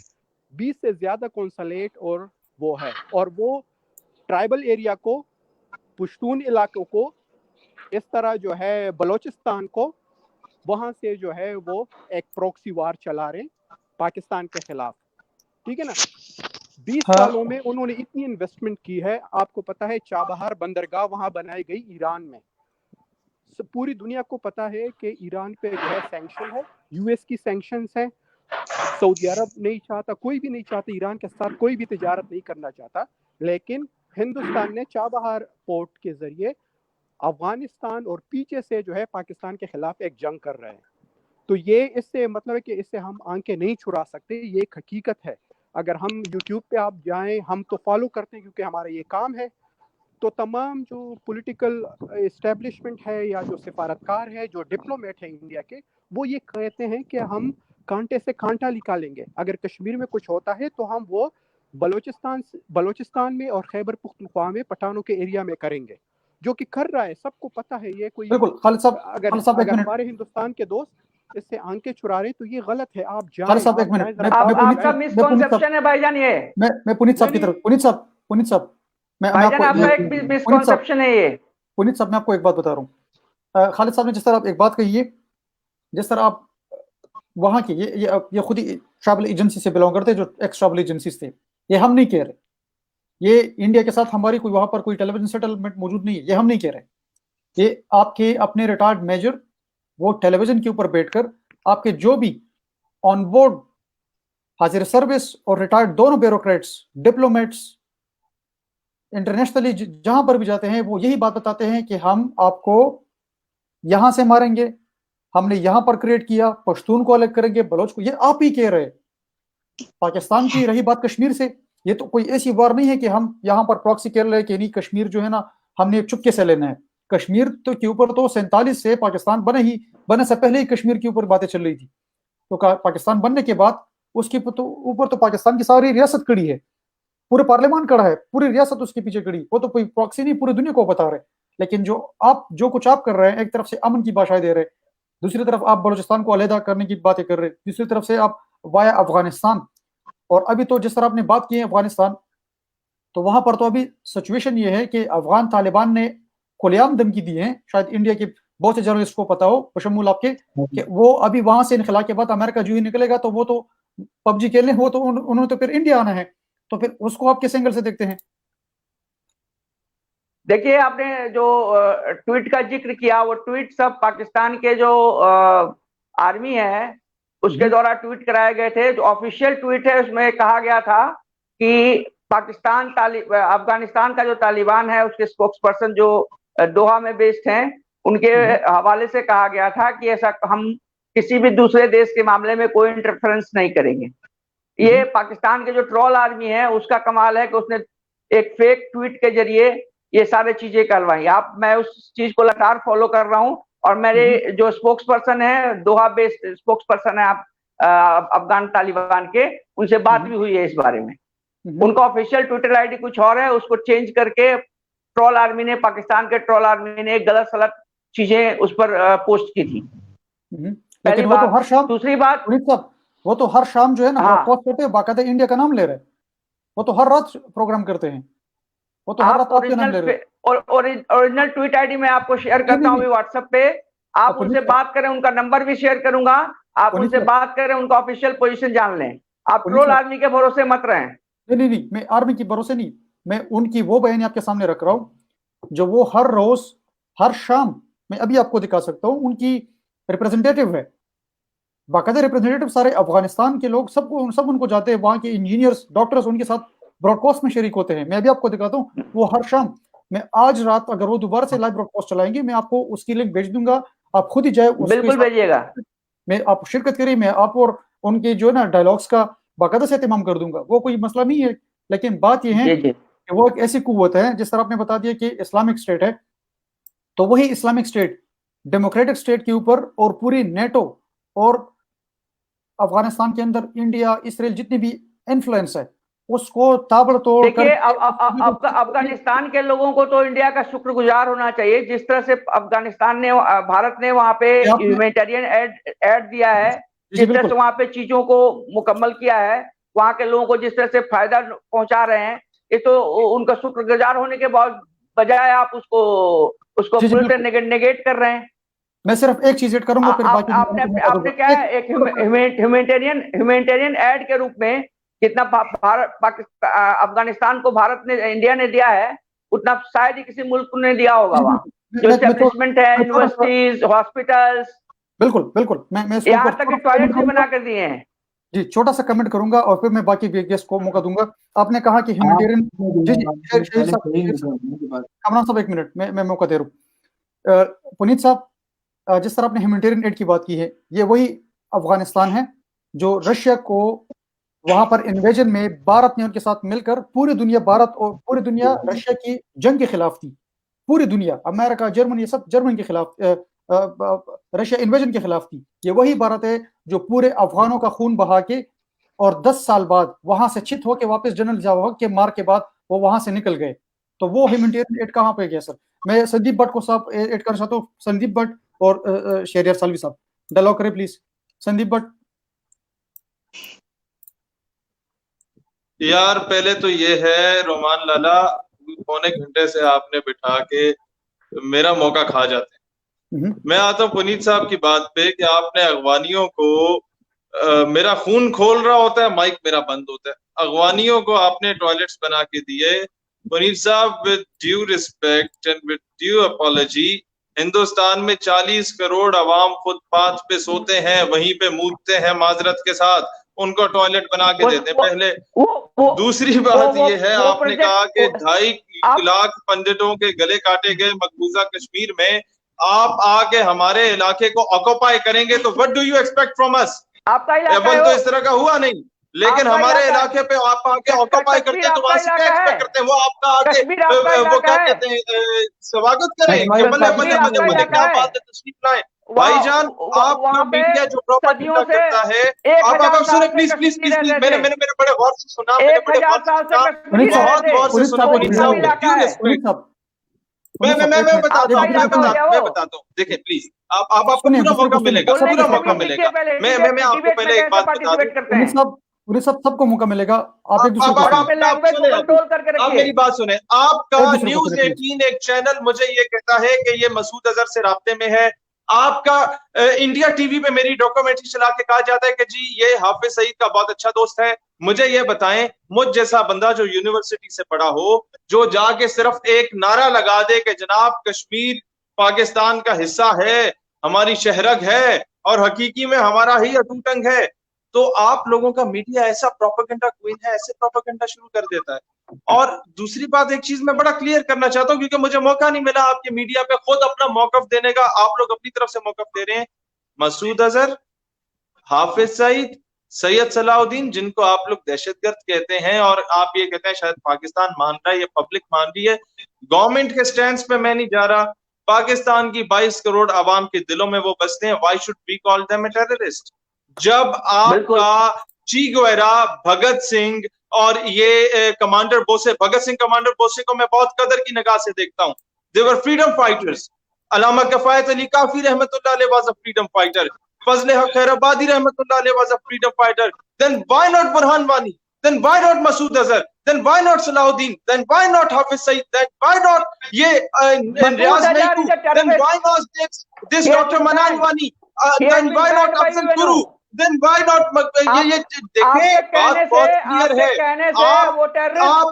20 से ज़्यादा कौंसलेट और वो है। और वो ट्राइबल एरिया को, पुश्तून इलाकों को, इस तरह जो है बलोचिस्तान को, वहाँ से जो है वो एक प्रॉक्सी वार चला रहे पाकिस्तान के खिलाफ, ठीक है ना। 20 सालों में उन्होंने इतनी इन्वेस्टमेंट की है। आपको पता है चाबहार बंदरगाह वहाँ बनाई गई ईरान में। पूरी दुनिया को पता है कि ईरान पे जो है सैंक्शन है, यूएस की सैंक्शंस है, सऊदी अरब नहीं चाहता, कोई भी नहीं चाहता, ईरान के साथ कोई भी तिजारत नहीं करना चाहता। लेकिन हिंदुस्तान ने चाबहार पोर्ट के जरिए अफगानिस्तान और पीछे से जो है पाकिस्तान के खिलाफ एक जंग कर रहे हैं। तो ये इससे मतलब है कि इससे हम आंखें नहीं छुड़ा सकते, ये एक हकीकत है। अगर हम यूट्यूब पे आप जाएं, हम तो फॉलो करते हैं क्योंकि हमारा ये काम है, तो तमाम जो पॉलिटिकल इस्टेब्लिशमेंट है या जो सिफारतकार है, जो डिप्लोमेट हैं इंडिया के, वो ये कहते हैं कि हम कांटे से कांटा निकालेंगे। अगर कश्मीर में कुछ होता है तो हम वो बलोचिस्तान में और खैबर पख्तूनख्वा में पठानों के एरिया में करेंगे, जो कि कर रहा है, सबको पता है। ये कोई अगर हमारे हिंदुस्तान के दोस्त इससे आंखें चुरा रहे तो ये गलत है। आप आपका मिसकंसेप्शन है भाईजान। ये मैं पुनीत साहब की तरफ, पुनीत साहब आपका एक मिसकंसेप्शन है ये। पुनीत साहब, मैं आपको एक बात बता रहा हूँ। खालिद साहब ने जिस तरह आप एक बात कही है, जिस तरह आप वहाँ की ये खुद ही ट्रैवल एजेंसी से बिलोंग करते, जो एक्स ट्रैवल एजेंसीज थे, ये हम नहीं कह रहे। ये इंडिया के साथ हमारी कोई वहां पर कोई टेलीविजन सेटलमेंट मौजूद नहीं है, ये हम नहीं कह रहे। ये आपके अपने रिटायर्ड मेजर वो टेलीविजन के ऊपर बैठकर आपके जो भी ऑन बोर्ड हाजिर सर्विस और रिटायर्ड दोनों ब्यूरोक्रेट्स, डिप्लोमेट्स, इंटरनेशनली जहां पर भी जाते हैं, वो यही बात बताते हैं कि हम आपको यहां से मारेंगे, हमने यहां पर क्रिएट किया, पश्तून को अलग करेंगे, बलोच को। ये आप ही कह रहे। पाकिस्तान की रही बात कश्मीर से, ये तो कोई ऐसी वार नहीं है कि हम यहाँ पर प्रॉक्सी कर रहे हैं कि नहीं कश्मीर जो है ना हमने चुपके से लेना है। कश्मीर तो के ऊपर तो 47 से पाकिस्तान बने से पहले ही कश्मीर के ऊपर बातें चल रही थी। तो पाकिस्तान बनने के बाद उसके ऊपर तो पाकिस्तान की सारी रियासत खड़ी है, पूरे पार्लियामान खड़ा है, पूरी रियासत उसके पीछे खड़ी। वो तो कोई प्रॉक्सी नहीं, पूरी दुनिया को बता रहे। लेकिन जो कुछ आप कर रहे हैं, एक तरफ से अमन की भाषाएं दे रहे, दूसरी तरफ आप बलूचिस्तान को अलहदा करने की बातें कर रहे, दूसरी तरफ से आप वाया अफगानिस्तान, और अभी तो जिस तरह आपने बात की है अफगानिस्तान, तो वहां पर तो अभी सिचुएशन ये है कि अफगान तालिबान ने खुलेआम धमकी दी है, शायद इंडिया के बहुत से जर्नलिस्ट को पता हो, बशमूल आपके, कि वो अभी वहां से इनखला के बाद अमेरिका जो ही निकलेगा तो वो तो पबजी खेलने, वो तो उन्होंने तो फिर इंडिया आना है, तो फिर उसको आप किस एंगल से देखते हैं? देखिए, आपने जो ट्वीट का जिक्र किया, वो ट्वीट सब पाकिस्तान के जो आर्मी है उसके द्वारा ट्वीट कराए गए थे। जो ऑफिशियल ट्वीट है उसमें कहा गया था कि पाकिस्तान अफगानिस्तान का जो तालिबान है उसके स्पोक्सपर्सन जो दोहा में बेस्ड हैं, उनके हवाले से कहा गया था कि ऐसा हम किसी भी दूसरे देश के मामले में कोई इंटरफेरेंस नहीं करेंगे। ये पाकिस्तान के जो ट्रोल आर्मी है उसका कमाल है कि उसने एक फेक ट्वीट के जरिए ये सारी चीजें करवाई। मैं उस चीज को लगातार फॉलो कर रहा हूँ, और मेरे जो स्पोक्स पर्सन है, दोहा बेस्ड स्पोक्स पर्सन है अफगान तालिबान के, उनसे बात भी हुई है इस बारे में। उनका ऑफिशियल ट्विटर आईडी कुछ और है, उसको चेंज करके ट्रोल आर्मी ने, पाकिस्तान के ट्रोल आर्मी ने गलत सलत चीजें उस पर पोस्ट की थी। लेकिन वो तो हर शाम, दूसरी बात, वो तो हर शाम जो है ना ब्रॉडकास्ट करते हैं, बाकायदा इंडिया का नाम ले रहे हैं। वो तो हर रात प्रोग्राम करते हैं, वो तो हर रात आपके नाम ले रहे हैं। ओरिजिनल ट्वीट आईडी मैं आपको शेयर करता हूँ व्हाट्सएप पे, आप उनसे बात करें, उनका नंबर भी शेयर करूंगा, आप उनसे बात करें, उनका ऑफिशियल पोजीशन जान लें। आप ट्रोल आर्मी के भरोसे मत रहें। नहीं, मैं आर्मी के भरोसे नहीं, मैं उनकी वो बयान आपके सामने रख रहा हूँ जो वो हर रोज हर शाम, मैं अभी आपको दिखा सकता हूँ, उनकी रिप्रेजेंटेटिव है, बाकायदा रिप्रेजेंटेटिव सारे अफगानिस्तान के लोग, सब उनको जाते हैं, वहाँ के इंजीनियर्स, डॉक्टर्स उनके साथ ब्रॉडकास्ट में शरीक होते हैं। मैं अभी आपको दिखाता हूँ, वो हर शाम, मैं आज रात अगर वो दोबारा से लाइव ब्रॉडकास्ट चलाएंगे, मैं आपको उसकी लिंक भेज दूंगा, आप खुद ही जाए, बिल्कुल भेजिएगा, मैं आप शिरकत करिए, मैं आप और उनके जो है ना डायलॉग्स का बाकायदा से एहतमाम कर दूंगा, वो कोई मसला नहीं है। लेकिन बात यह है कि वो एक ऐसी कुव्वत है, जिस तरह आपने बता दिया कि इस्लामिक स्टेट है, तो वही इस्लामिक स्टेट डेमोक्रेटिक स्टेट के ऊपर और पूरी नेटो और अफगानिस्तान के अंदर इंडिया, इसराइल, जितनी भी इन्फ्लुएंस है उसको ताबड़तोड़। देखिए, अफगानिस्तान के लोगों को तो इंडिया का शुक्रगुजार होना चाहिए, जिस तरह से अफगानिस्तान ने, भारत ने वहां पे ह्यूमैनिटेरियन एड दिया है, जिस तरह से वहां पे चीजों को मुकम्मल किया है, वहां के लोगों को जिस तरह से फायदा पहुंचा रहे हैं, ये तो उनका शुक्रगुजार होने के बाद बजाय आप उसको नेगेट कर रहे हैं। मैं सिर्फ एक चीज ऐड करूंगा, फिर बाकी आपने क्या है, एक ह्यूमैनिटेरियन एड के रूप में जितना अफगानिस्तान को इंडिया ने दिया है, उतना शायद ही किसी मुल्क ने दिया होगा। वहाँ जो एस्टेब्लिशमेंट है, यूनिवर्सिटीज, हॉस्पिटल्स, बिल्कुल मैं यहाँ तक टॉयलेट भी बना कर दिए हैं। जी, छोटा सा कमेंट करूंगा और फिर मैं बाकी गेस्ट को मौका दूंगा। आपने कहा कि ह्यूमैनिटेरियन, कामरान साहब एक मिनट, मैं मौका दे रहा हूँ। पुनीत साहब, जिस तरह आपने ह्यूमैनिटेरियन एड की बात की है, ये वही अफगानिस्तान है जो रशिया को वहां पर इन्वेजन में भारत ने उनके साथ मिलकर पूरी दुनिया रशिया की जंग के खिलाफ थी। पूरी दुनिया, अमेरिका, जर्मनी, सब जर्मनी के खिलाफ, रशिया इन्वेजन के खिलाफ थी। ये वही भारत है जो पूरे अफगानों का खून बहा के और 10 साल बाद वहां से चित होकर वापस जनरल जवाहर के मार के बाद वो वहां से निकल गए। तो वो ह्यूमैनिटेरियन एड कहाँ पे गया सर? मैं संदीप भट्ट को साहब एड करना चाहता हूँ, संदीप भट्ट और शहरियार सालवी साहब, डायलॉग करें प्लीज। संदीप भट्ट। यार पहले तो ये है रोमान लाला, पौने घंटे से आपने बिठा के मेरा मौका खा जाते हैं। मैं आता हूँ पुनीत साहब की बात पे कि आपने अफगानियों को मेरा खून खोल रहा होता है, माइक मेरा बंद होता है। अफगानियों को आपने टॉयलेट्स बना के दिए। पुनीत साहब, with due respect and with due apology, Hindustan में 40 करोड़ अवाम फुटपाथ पे सोते हैं, वहीं पे मूतते हैं, माजरत के साथ उनको टॉयलेट बना के देते हैं पहले। दूसरी बात ये है, आपने कहा कि 2.5 लाख पंडितों के गले काटे गए मकबूजा कश्मीर में, आप आके हमारे इलाके को ऑक्यूपाई करेंगे, तो what do you expect from us? आपका इलाका तो इस तरह का हुआ नहीं, लेकिन हमारे इलाके पे आप आके ऑक्यूपाई करते हैं, तो वहां से क्या एक्सपेक्ट करते हैं? वो आपका आके वो क्या कहते हैं, स्वागत करें, बल्ले क्या बात है, तशरीफ लाए। भाईजान, आप जो मीडिया जो प्रोपेगेंडा करता है, आप सुने प्लीज, मैंने बड़े गौर से सुना, बहुत गौर से सुना। मैं बताता हूँ, देखिए प्लीज, आपको पूरा मौका मिलेगा, मैं आपको पहले एक बात बता दूं। उन्हें सबको मौका मिलेगा। आप एक दूसरे को आप मेरी बात सुने। आपका एक दूसरे को न्यूज सुने, 18 एक चैनल मुझे ये कहता है कि ये मसूद अजहर से राब्ते में है। आपका इंडिया टीवी पे मेरी डॉक्यूमेंट्री चला के कहा जाता है कि जी ये हाफिज सईद का बहुत अच्छा दोस्त है। मुझे ये बताएं, मुझ जैसा बंदा जो यूनिवर्सिटी से पढ़ा हो, जो जाके सिर्फ एक नारा लगा दे कि जनाब कश्मीर पाकिस्तान का हिस्सा है, हमारी शहरग है और हकीकी में हमारा ही अटूट अंग है, तो आप लोगों का मीडिया ऐसा प्रोपेगेंडा क्वीन है, ऐसे प्रोपेगेंडा शुरू कर देता है। और दूसरी बात, एक चीज मैं बड़ा क्लियर करना चाहता हूं, क्योंकि मुझे मौका नहीं मिला आपके मीडिया पे खुद अपना मौकफ देने का। आप लोग अपनी तरफ से मौकफ दे रहे हैं। मसूद अजहर, हाफिज सईद, सैयद सलाउद्दीन, जिनको आप लोग दहशतगर्द कहते हैं और आप ये कहते हैं शायद पाकिस्तान मान रहा है, ये पब्लिक मान रही है, गवर्नमेंट के स्टैंड पे मैं नहीं जा रहा। पाकिस्तान की 22 करोड़ आवाम के दिलों में वो बसते हैं। Why should we call them a terrorist? जब आपका ची गुवेरा, भगत सिंह और ये कमांडर बोसे, भगत सिंह कमांडर बोसे को मैं बहुत कदर की निगाह से देखता हूं। They were freedom fighters. Allama Kifayat Ali Kafi रहमतुल्लाह अलैह was a freedom fighter. Fazl Haq Khairabadi रहमतुल्लाह अलैह was a freedom fighter. Then why not Burhan Wani? Then why not Masood Azhar? Then why not Salauddin? Then why not Hafiz Saeed? Then why not ये Riyaz Naikoo? Then why not this doctor Manan Wani? Then why not Afzal Guru? Then why not ये देखें, बात बहुत क्लियर है।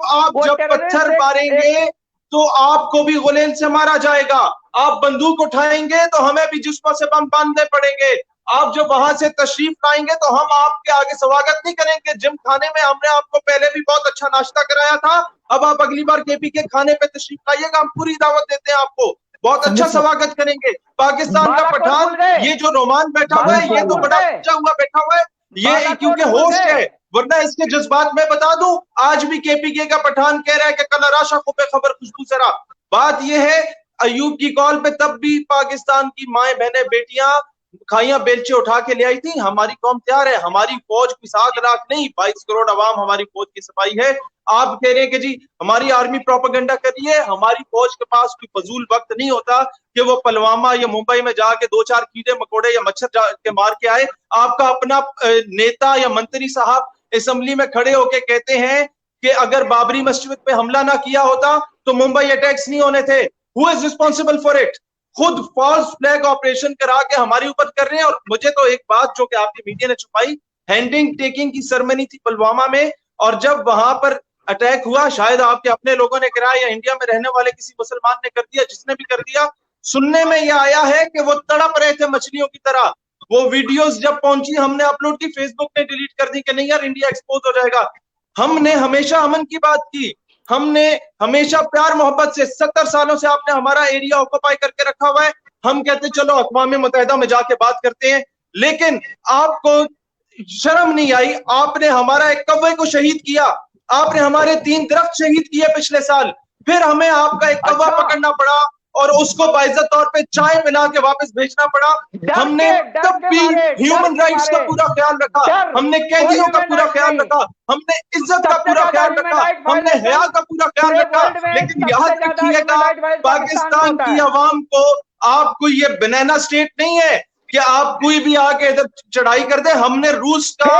आप जब पत्थर मारेंगे तो आपको भी गुलेल से मारा जाएगा। आप बंदूक उठाएंगे तो हमें भी जिस्मों से बम बांधने पड़ेंगे। आप जब वहां से तशरीफ लाएंगे तो हम आपके आगे स्वागत नहीं करेंगे। जिम खाने में हमने आपको पहले भी बहुत अच्छा नाश्ता कराया था, अब आप अगली बार केपी के खाने पे तशरीफ लाइएगा, हम पूरी दावत देते हैं आपको, बहुत अच्छा स्वागत करेंगे। पाकिस्तान का पठान, ये जो रोमान बैठा हुआ है, ये तो बड़ा बच्चा हुआ बैठा हुआ है, ये क्योंकि होस्ट है, वरना इसके जज्बात में बता दूं, आज भी केपीके का पठान कह रहा है कि कल राशा खुबे खबर खुशबू सरा। बात यह है, अयूब की कॉल पे तब भी पाकिस्तान की माए बहने बेटियां खाइयां बेलचे उठा के ले आई थी। हमारी कौम तैयार है, हमारी फौज की 7 लाख नहीं 22 करोड़ आवाम हमारी फौज की सफाई है। आप कह रहे हैं कि जी हमारी आर्मी प्रोपेगेंडा करी है। हमारी फौज के पास कोई फजूल वक्त नहीं होता कि वो पुलवामा या मुंबई में जाके 2-4 कीड़े मकोड़े या मच्छर के मार के आए। आपका अपना नेता या मंत्री साहब असेंबली में खड़े होके कहते हैं कि अगर बाबरी मस्जिद पे हमला ना किया होता तो मुंबई अटैक्स नहीं होने थे। Who is responsible for it? खुद फॉल्स फ्लैग ऑपरेशन करा के हमारे ऊपर कर रहे हैं। और मुझे तो एक बात जो कि आपकी मीडिया ने छुपाई, हैंडिंग टेकिंग की सेरेमनी थी पुलवामा में, और जब वहां पर अटैक हुआ, शायद आपके अपने लोगों ने कराया या इंडिया में रहने वाले किसी मुसलमान ने कर दिया, जिसने भी कर दिया, सुनने में यह आया है कि वो तड़प रहे थे मछलियों की तरह। वो वीडियोस जब पहुंची हमने अपलोड की, फेसबुक ने डिलीट कर दी कि नहीं यार इंडिया एक्सपोज हो जाएगा। हमने हमेशा अमन की बात की, हमने हमेशा प्यार मोहब्बत से, 70 सालों से आपने हमारा एरिया ऑक्यूपाई करके रखा हुआ है। हम कहते चलो अक़वाम मुत्तहिदा में जाके बात करते हैं, लेकिन आपको शर्म नहीं आई। आपने हमारा एक कौवे को शहीद किया, आपने हमारे 3 दरख्त शहीद किए पिछले साल, फिर हमें आपका एक कौवा पकड़ना पड़ा और उसको बाइज्जत तौर पे चाय मिला के वापस भेजना पड़ा। हमने तब भी ह्यूमन राइट्स का पूरा ख्याल रखा, हमने कैदियों का पूरा ख्याल रखा, हमने इज्जत का पूरा ख्याल रखा, हमने हया का पूरा ख्याल रखा। लेकिन याद रखिएगा, पाकिस्तान की आवाम को, आपको ये बनाना स्टेट नहीं है कि आप कोई भी आके इधर चढ़ाई कर दे। हमने रूस का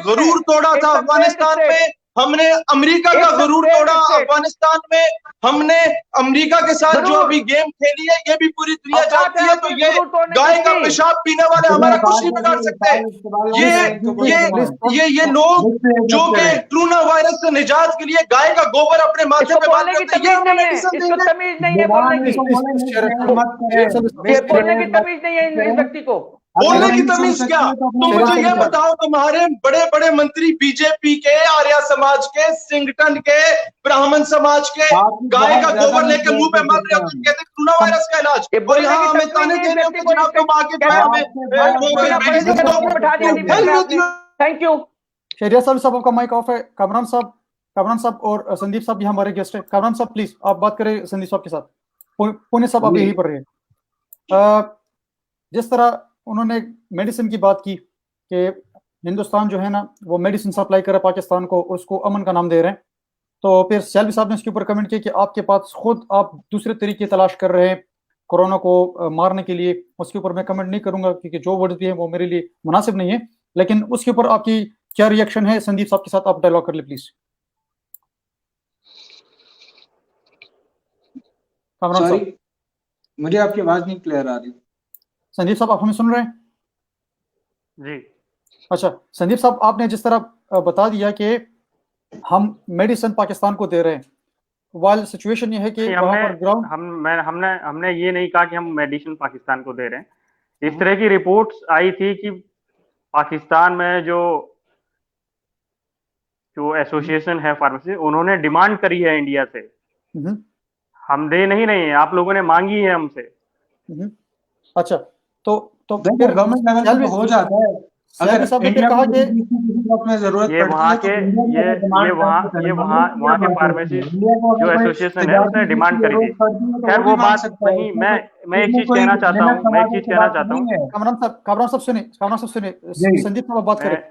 गरूर तोड़ा था अफगानिस्तान में, हमने अमेरिका का गरूर तोड़ा अफगानिस्तान में, हमने अमेरिका के साथ जो अभी गेम खेली है, ये भी पूरी दुनिया जानती है। तो ये गाय का पेशाब पीने वाले हमारा कुछ नहीं बिगाड़ सकते। ये लोग जो कि कोरोना वायरस से निजात के लिए गाय का गोबर अपने माथे पे बांध करते हैं, ये हमें मेडिसिन देंगे। तमीज नहीं है बोलने की, बोलने की तमीज नहीं है इस व्यक्ति को, बोलने की तमीज क्या? तो मुझे ये बताओ, तुम्हारे बड़े बड़े मंत्री बीजेपी के, आर्या समाज के, सिंगटन के, ब्राह्मण समाज के गाय का गोबर लेकर मुंह पे मार रहे हो, कहते हैं कोरोना वायरस का इलाज, और यहाँ हमें ताने दे रहे हो कि जनाब तुम आके थैंक यू। शहरियार साहब आपका माइक ऑफ है। कामरान साहब और संदीप साहब भी हमारे गेस्ट हैं। कामरान साहब प्लीज आप बात करें संदीप साहब के साथ। पुणे साहब आप यहीं पर रहे। जिस तरह उन्होंने मेडिसिन की बात की कि हिंदुस्तान जो है ना वो मेडिसिन सप्लाई कर रहा है पाकिस्तान को, उसको अमन का नाम दे रहे हैं, तो फिर सैलवी साहब ने इसके ऊपर कमेंट किया कि आपके पास खुद आप दूसरे तरीके तलाश कर रहे हैं कोरोना को मारने के लिए। उसके ऊपर मैं कमेंट नहीं करूंगा क्योंकि जो वर्ड दिए हैं वो मेरे लिए मुनासिब नहीं है, लेकिन उसके ऊपर आपकी क्या रिएक्शन है संदीप साहब के साथ, आप डायलॉग कर ले प्लीज। सॉरी, मुझे आपकी आवाज नहीं क्लियर आ रही। संदीप साहब आप हमें सुन रहे हैं? जी। अच्छा संदीप साहब, आपने जिस तरह बता दिया कि हम मेडिसिन पाकिस्तान को दे रहे हैं, वाल सिचुएशन ये है कि वहां पर ग्राउंड हमने ये नहीं कहा कि हम मेडिसिन पाकिस्तान को दे रहे हैं। इस तरह की रिपोर्ट्स आई थी कि पाकिस्तान में जो एसोसिएशन है फार्मेसी, उन्होंने डिमांड करी है इंडिया से, हम दे नहीं रहे हैं, आप लोगों ने मांगी है हमसे। अच्छा तो गवर्नमेंट लेवल पे हो जाता है। अगर इंडिया कहा कि में जरूरत ये वहाँ के वहाँ के फार्मेसी जो एसोसिएशन है उसने डिमांड करी थी। खैर वो बात नहीं, मैं एक चीज कहना चाहता हूँ, कामरान साहब सुनिए, संदीप साहब बात करें।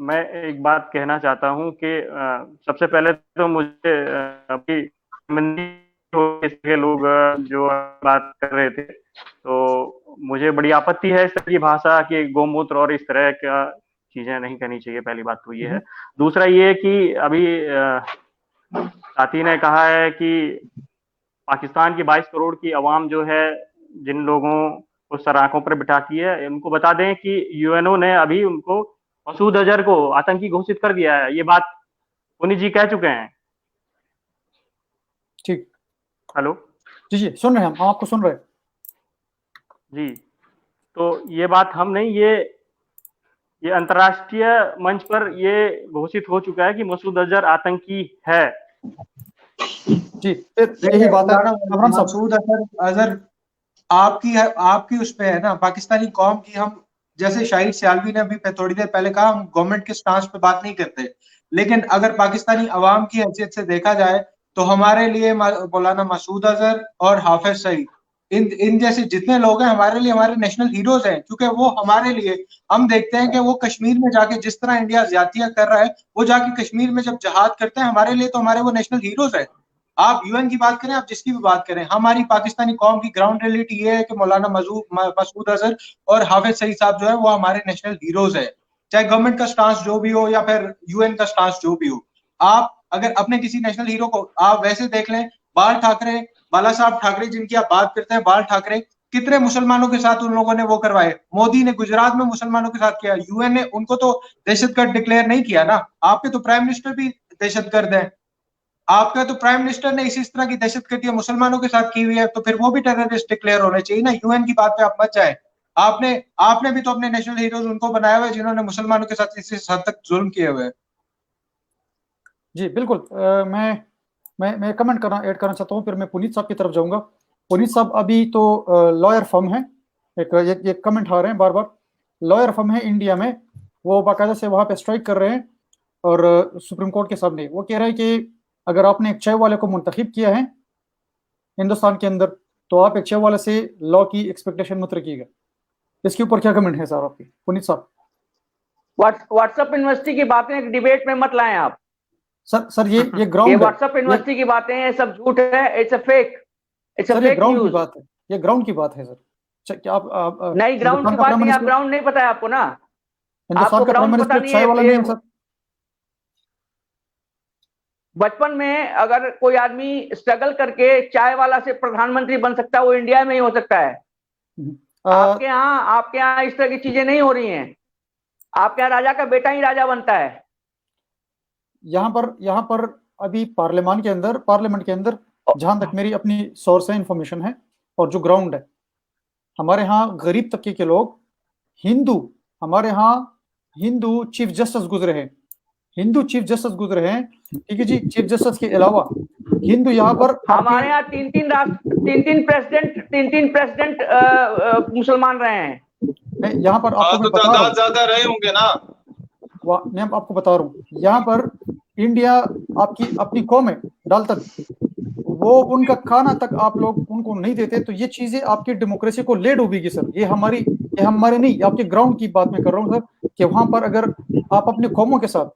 मैं एक बात कहना चाहता हूँ कि सबसे पहले तो मुझे अभी के लोग जो बात कर रहे थे, तो मुझे बड़ी आपत्ति है इस तरह की भाषा कि गोमूत्र और इस तरह का चीजें नहीं करनी चाहिए। पहली बात तो ये है। दूसरा ये कि अभी साथी ने कहा है कि पाकिस्तान की 22 करोड़ की आवाम जो है, जिन लोगों को सराखों पर बिठाती है, उनको बता दें कि यूएनओ ने अभी उनको मसूद अजहर को आतंकी घोषित कर दिया है। ये बात पुनीत जी कह चुके हैं। ठीक, हेलो जी सुन रहे हैं, हम आपको सुन रहे हैं जी। तो ये बात हम नहीं, ये अंतर्राष्ट्रीय मंच पर ये घोषित हो चुका है कि मसूद अजहर आतंकी है। जी, यही बात है। मसूद अजहर आपकी उस पे है ना, पाकिस्तानी कौम की। हम जैसे शाहिद सियालवी ने अभी थोड़ी देर पहले कहा, हम गवर्नमेंट के स्टांस पे बात नहीं करते, लेकिन अगर पाकिस्तानी अवाम की हैसियत से देखा जाए तो हमारे लिए मौलाना मसूद अजहर और हाफिज सईद, इन जैसे जितने लोग हैं हमारे लिए, हमारे नेशनल हीरोज हैं। क्योंकि वो हमारे लिए, हम देखते हैं कि वो कश्मीर में जाके जिस तरह इंडिया ज्यादतियां कर रहा है, वो जाके कश्मीर में जब जहाद करते हैं, हमारे लिए तो हमारे वो नेशनल हीरोज है। आप यूएन की बात करें, आप जिसकी भी बात करें, हमारी पाकिस्तानी कौम की ग्राउंड रियलिटी ये है कि मौलाना मसूद अजहर और हाफिज सईद साहब जो है वो हमारे नेशनल हीरोज है। चाहे गवर्नमेंट का स्टांस जो भी हो या फिर यूएन का स्टांस जो भी हो, आप अगर अपने किसी नेशनल हीरो को आप वैसे देख लें, बाला साहब ठाकरे जिनकी आप बात करते हैं, बाल ठाकरे कितने मुसलमानों के साथ उन लोगों ने वो करवाए। मोदी ने गुजरात में मुसलमानों के साथ किया, यूएन ने उनको तो दहशतगर्द डिक्लेयर नहीं किया ना। आपके तो प्राइम मिनिस्टर भी दहशतगर्द है, आपका तो प्राइम मिनिस्टर ने इसी तरह की दहशतगर्दी मुसलमानों के साथ की हुई है, तो फिर वो भी टेररिस्ट डिक्लेयर होने चाहिए ना। यूएन की बात पे आप मत जाए। आपने भी तो अपने नेशनल हीरोज उनको बनाया हुआ है जिन्होंने मुसलमानों के साथ इस हद तक जुल्म किए हुए हैं। जी बिल्कुल, मैं कमेंट ऐड करना चाहता हूँ, फिर मैं पुनीत साहब की तरफ जाऊंगा। पुनीत साहब अभी तो लॉयर फर्म है, एक कमेंट आ रहे हैं बार बार, लॉयर फर्म है इंडिया में, वो बाकायदा से वहां पे स्ट्राइक कर रहे हैं और सुप्रीम कोर्ट के सामने वो कह रहे हैं कि अगर आपने एक चाय वाले को मुंतखब किया है हिंदुस्तान के अंदर, तो आप एक चाय वाले से लॉ की एक्सपेक्टेशन मत रखिएगा। इसके ऊपर क्या कमेंट है साहब आपकी, पुनीत साहब? व्हाट्सएप यूनिवर्सिटी की बातें एक डिबेट में मत लाएं आप। सर ये ग्राउंड, ये व्हाट्सएप यूनिवर्सिटी की बातें हैं, सब झूठ है, इट्स अ फेक ग्राउंड की बात है, ये ग्राउंड की बात है सर। क्या आप नहीं, ग्राउंड की बात नहीं, आप ग्राउंड नहीं पता है आपको ना, हिंदुस्तान का प्राइम मिनिस्टर चाय वाला नहीं है सर। बचपन में अगर कोई आदमी स्ट्रगल करके चाय वाला से प्रधानमंत्री बन सकता है, वो इंडिया में ही हो सकता है। आपके यहाँ इस तरह की चीजें नहीं हो रही हैं। आपके यहाँ राजा का बेटा ही राजा बनता है। यहाँ पर अभी पार्लियामेंट के अंदर जहां तक मेरी अपनी सोर्स है, इंफॉर्मेशन है, और जो ग्राउंड है, हमारे यहाँ गरीब तबके के लोग, हमारे यहाँ हिंदू चीफ जस्टिस गुजरे हैं, ठीक है जी। चीफ जस्टिस के अलावा हिंदू यहाँ पर, हमारे यहाँ तीन प्रेसिडेंट मुसलमान रहे हैं। मैं यहाँ पर आपको बता रहा हूँ, ज्यादा रहे होंगे ना, मैं आपको बता रहा हूँ, यहाँ पर इंडिया आपकी अपनी कौम है डाल तक, वो उनका खाना तक आप लोग उनको नहीं देते, तो ये चीजें आपकी डेमोक्रेसी को ले डूबेगी सर। ये हमारे नहीं, आपके ग्राउंड की बात मैं कर रहा हूँ सर, कि वहां पर अगर आप अपने कौमों के साथ,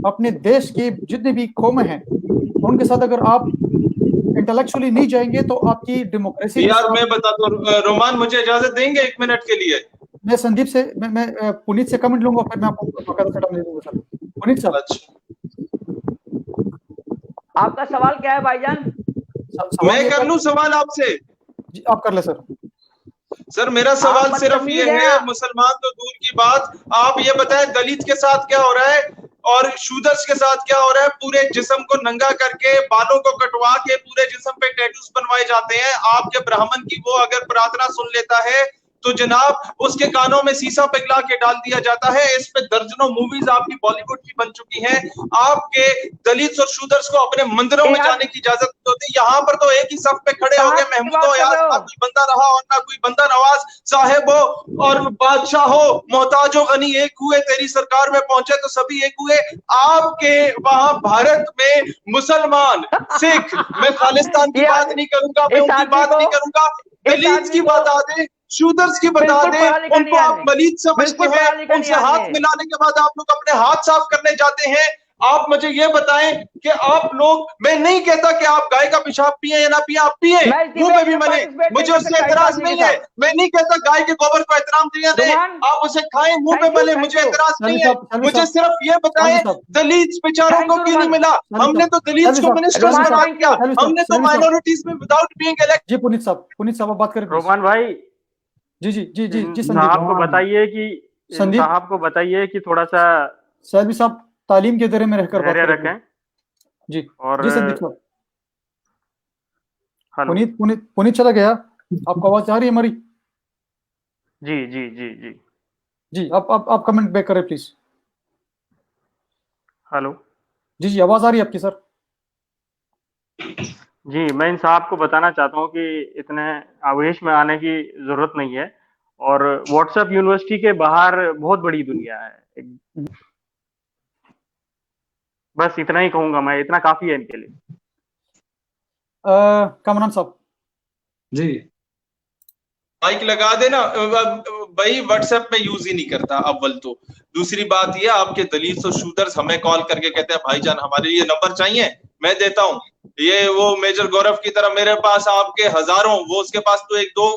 अपने देश के जितने भी कौमें हैं उनके साथ अगर आप इंटेलेक्चुअली नहीं जाएंगे, तो आपकी डेमोक्रेसी। यार मैं बताता हूँ, रोमान मुझे इजाजत देंगे 1 मिनट के लिए? मैं संदीप से, मैं पुनीत से कमेंट लूंगा, फिर मैं आपको दूंगा सर। पुनीत साहब, आपका सवाल क्या है भाईजान? मैं कर लूं सवाल आपसे? जी आप कर ले सर। सर मेरा सवाल आप सिर्फ ये बदतमीज है, हैं। मुसलमान तो दूर की बात, आप ये बताएं दलित के साथ क्या हो रहा है और शूदर्स के साथ क्या हो रहा है? पूरे जिस्म को नंगा करके, बालों को कटवा के पूरे जिस्म पे टैटूज बनवाए जाते हैं। आपके ब्राह्मण की वो अगर प्रार्थना सुन लेता है तो जनाब उसके कानों में शीशा पिघला के डाल दिया जाता है। इस पे दर्जनों मूवीज आपकी बॉलीवुड की बन चुकी हैं। आपके दलित और शूदर्स को अपने मंदिरों में जाने की इजाजत नहीं होती। यहाँ पर तो एक ही सफ पे खड़े हो गए महमूद यार, ना कोई बंदा रहा और ना कोई बंदा नवाज साहेब हो और बादशाह हो, मोहताज हो गनी एक हुए, तेरी सरकार में पहुंचे तो सभी एक हुए। आपके वहां भारत में मुसलमान, सिख, मैं खालिस्तान की बात नहीं करूंगा, मैं उनकी बात नहीं करूंगा, दलित की बता दें, शूदर्स की बता दें, उनको आप मलीद समझते हैं, उनसे हाथ मिलाने के बाद आप लोग अपने हाथ साफ करने जाते हैं। आप मुझे ये बताएं कि आप लोग, मैं नहीं कहता कि आप गाय का पेशाब पिए या ना पिए, आप पिए, मुंह पे भी मले, मुझे उससे एतराज नहीं है। मैं नहीं कहता गाय के गोबर को एहतराम दिया दें, आप उसे खाएं, मुंह पे मले, मुझे एतराज नहीं है। मुझे सिर्फ ये बताएं दलित बेचारों को क्यों नहीं मिला? हमने तो दलित को मिनिस्टर्स बना दिया, हमने तो माइनॉरिटीज में विदाउट बीइंग इलेक्टेड। जी पुनीत साहब आप बात करें। रोमान भाई, जी जी जी जी जी साहब को बताइए कि साहब को बताइए कि थोड़ा सा सैलवी साहब तालीम के दायरे में रहकर बात रखें। जी और जी संदीप साहब। हेलो पुनीत चला गया, आपको आवाज आ रही है हमारी? जी जी जी जी जी आप कमेंट बैक करें प्लीज। हेलो जी जी आवाज आ रही है आपकी सर। जी, मैं इन साहब को बताना चाहता हूँ कि इतने आवेश में आने की जरूरत नहीं है और व्हाट्सएप यूनिवर्सिटी के बाहर बहुत बड़ी दुनिया है। बस इतना ही कहूंगा मैं, इतना काफी है इनके लिए। कामरान साहब। जी माइक लगा देना भाई, व्हाट्सएप में यूज ही नहीं करता अव्वल तो। दूसरी बात ये, आपके दलित और शूदर्स हमें कॉल करके कहते हैं भाईजान हमारे लिए नंबर चाहिए, मैं देता हूँ। ये वो मेजर गौरव की तरह मेरे पास आपके हजारों, वो उसके पास तो एक दो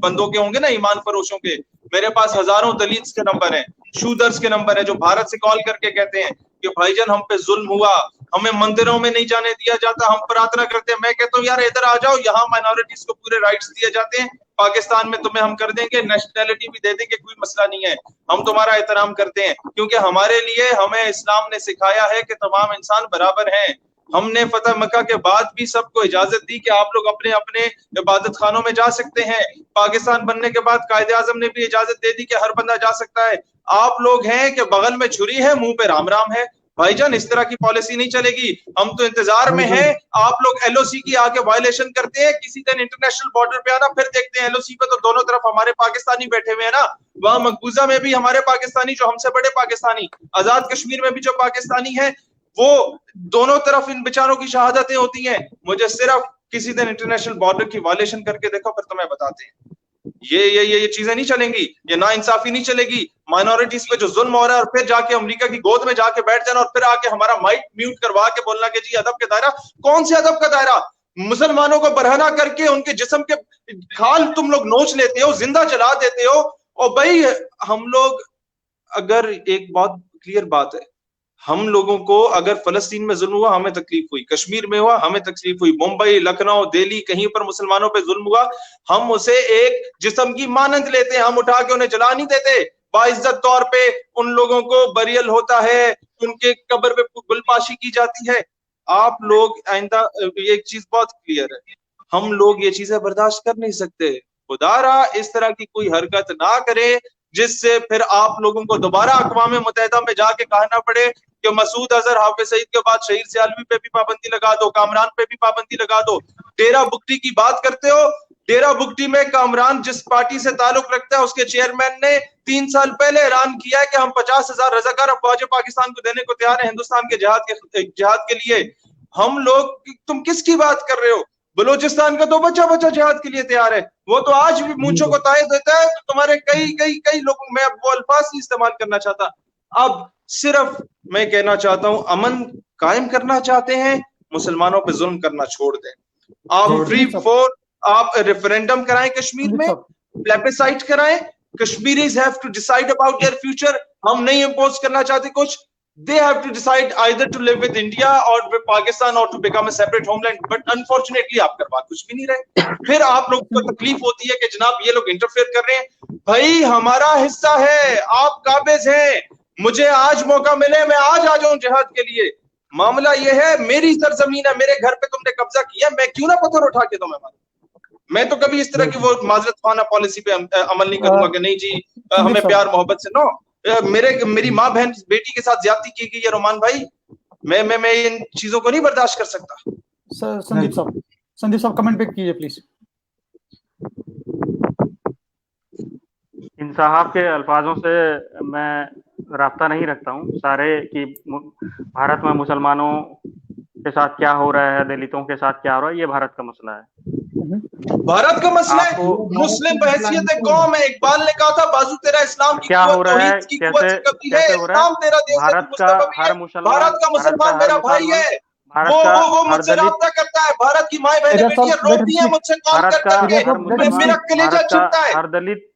बंदों के होंगे ना ईमान फरोशों के, मेरे पास हजारों दलित के नंबर हैं, शूदर्स के नंबर है, जो भारत से कॉल करके कहते हैं कि भाईजान हम पे जुल्म हुआ, हमें मंदिरों में नहीं जाने दिया जाता, हम प्रार्थना करते हैं। मैं कहता हूँ यार इधर आ जाओ, यहाँ माइनॉरिटीज को पूरे राइट्स दिए जाते हैं, पाकिस्तान में तुम्हें हम कर देंगे, नेशनैलिटी भी दे देंगे, कोई मसला नहीं है, हम तुम्हारा एहतराम करते हैं, क्योंकि हमारे लिए, हमें इस्लाम ने सिखाया है कि तमाम इंसान बराबर हैं। हमने फतह मक्का के बाद भी सबको इजाजत दी कि आप लोग अपने अपने इबादत खानों में जा सकते हैं। पाकिस्तान बनने के बाद कायदे आजम ने भी इजाजत दे दी कि हर बंदा जा सकता है। आप लोग हैं कि बगल में छुरी है, मुंह पे राम राम है। भाईजान इस तरह की पॉलिसी नहीं चलेगी। हम तो इंतजार में हैं, आप लोग एलओसी की आगे वायलेशन करते हैं, किसी दिन इंटरनेशनल बॉर्डर पे आना, फिर देखते हैं। एलओसी पे तो दोनों तरफ हमारे पाकिस्तानी बैठे हुए हैं ना, वहां मकबूजा में भी हमारे पाकिस्तानी, जो हमसे बड़े पाकिस्तानी, आजाद कश्मीर में भी जो पाकिस्तानी है, वो दोनों तरफ इन बेचारों की शहादतें होती हैं। मुझे सिर्फ किसी दिन इंटरनेशनल बॉर्डर की वायलेशन करके देखो, फिर तुम्हें बताते हैं। ये चीजें नहीं चलेंगी, ये नाइंसाफी नहीं चलेगी। माइनॉरिटीज पे जो जुल्म हो रहा है, और फिर जाके अमेरिका की गोद में जाके बैठ जाना, और फिर आके हमारा माइक म्यूट करवा के बोलना कि जी अदब का दायरा। कौन से अदब का दायरा? मुसलमानों को बरहना करके उनके जिस्म के खाल तुम लोग नोच लेते हो, जिंदा जला देते हो। और भाई हम लोग, अगर एक बहुत क्लियर बात है, हम लोगों को अगर फलस्तीन में जुल्म हुआ हमें तकलीफ हुई, कश्मीर में हुआ हमें तकलीफ हुई, मुंबई, लखनऊ, दिल्ली, कहीं पर मुसलमानों पे जुल्म हुआ, हम उसे एक जिस्म की मानंद लेते हैं, हम उठा के उन्हें जला नहीं देते। बाइज्जत तौर पे उन लोगों को बरियल होता है, उनके कब्र पे गुलपाशी की जाती है। आप लोग आइंदा, एक चीज बहुत क्लियर है, हम लोग ये चीजें बर्दाश्त कर नहीं सकते। खुदारा इस तरह की कोई हरकत ना करे जिससे फिर आप लोगों को दोबारा अक़वाम मुत्तहिदा में जाके कहना पड़े कि मसूद अजहर, हाफिज सईद के बाद शहीद सियालवी पे भी पाबंदी लगा दो, कामरान पे भी पाबंदी लगा दो। डेरा बुगटी की बात करते हो, डेरा बुगटी में कामरान जिस पार्टी से ताल्लुक रखता है, उसके चेयरमैन ने 3 साल पहले ऐलान किया है कि हम 50,000 रज़ाकार अफ़वाज पाकिस्तान को देने को तैयार है हिंदुस्तान के जिहाद के लिए। हम लोग, तुम किसकी बात कर रहे हो? बलूचिस्तान का तो बच्चा जिहाद के लिए तैयार है, वो तो आज भी मूंछों को ताए देता है। तो तुम्हारे कई लोगों, मैं वो अल्फाज नहीं इस्तेमाल करना चाहता। अब सिर्फ मैं कहना चाहता हूं, अमन कायम करना चाहते हैं, मुसलमानों पे जुल्म करना छोड़ दें। आप फ्री फॉर, आप रेफरेंडम कराएं कश्मीर में, प्लेबिसाइट कराएं, Kashmiris have to decide about their future. हम नहीं इंपोज करना चाहते कुछ, they have to decide either to live with India or with Pakistan or to become a separate homeland. But unfortunately आप करवा कुछ भी नहीं रहे। फिर आप लोगों को तकलीफ होती है कि जनाब ये लोग इंटरफेयर कर रहे हैं। भाई हमारा हिस्सा है, आप काबिज हैं, मुझे आज मौका मिले मैं आज आ जाऊं जिहाद के लिए। मामला ये है, मेरी सरजमीन है, मेरे घर पे तुमने कब्जा किया, मैं क्यों ना पत्थर उठा के तुम्हें मारूं। मैं तो कभी इस तरह की वो माजरत खाना पॉलिसी पे अमल नहीं करूंगा कि नहीं जी हमें प्यार मोहब्बत से। नो, मेरी माँ बहन बेटी के साथ ज्यादती की गई है रोमान भाई, मैं इन चीजों को नहीं बर्दाश्त कर सकता। संदीप साहब कमेंट बैक कीजिए प्लीज। इन साहब के अल्फाजों से मैं राब्ता नहीं रखता हूँ सारे कि भारत में मुसलमानों के साथ क्या हो रहा है, दलितों के साथ क्या हो रहा है, ये भारत का मसला है। भारत का मसला है, मुस्लिम बहैसियत कौम है। इकबाल ने कहा था बाजू तेरा इस्लाम की क्या हो रहा है, कैसे हो रहा है, भारत का मुसलमान मेरा भाई है, वो मुझसे राब्ता करता है, भारत की माए बहनें बेटियां रोती हैं मुझसे कॉल करके, मेरा कलेजा छूटता है। हर दलित,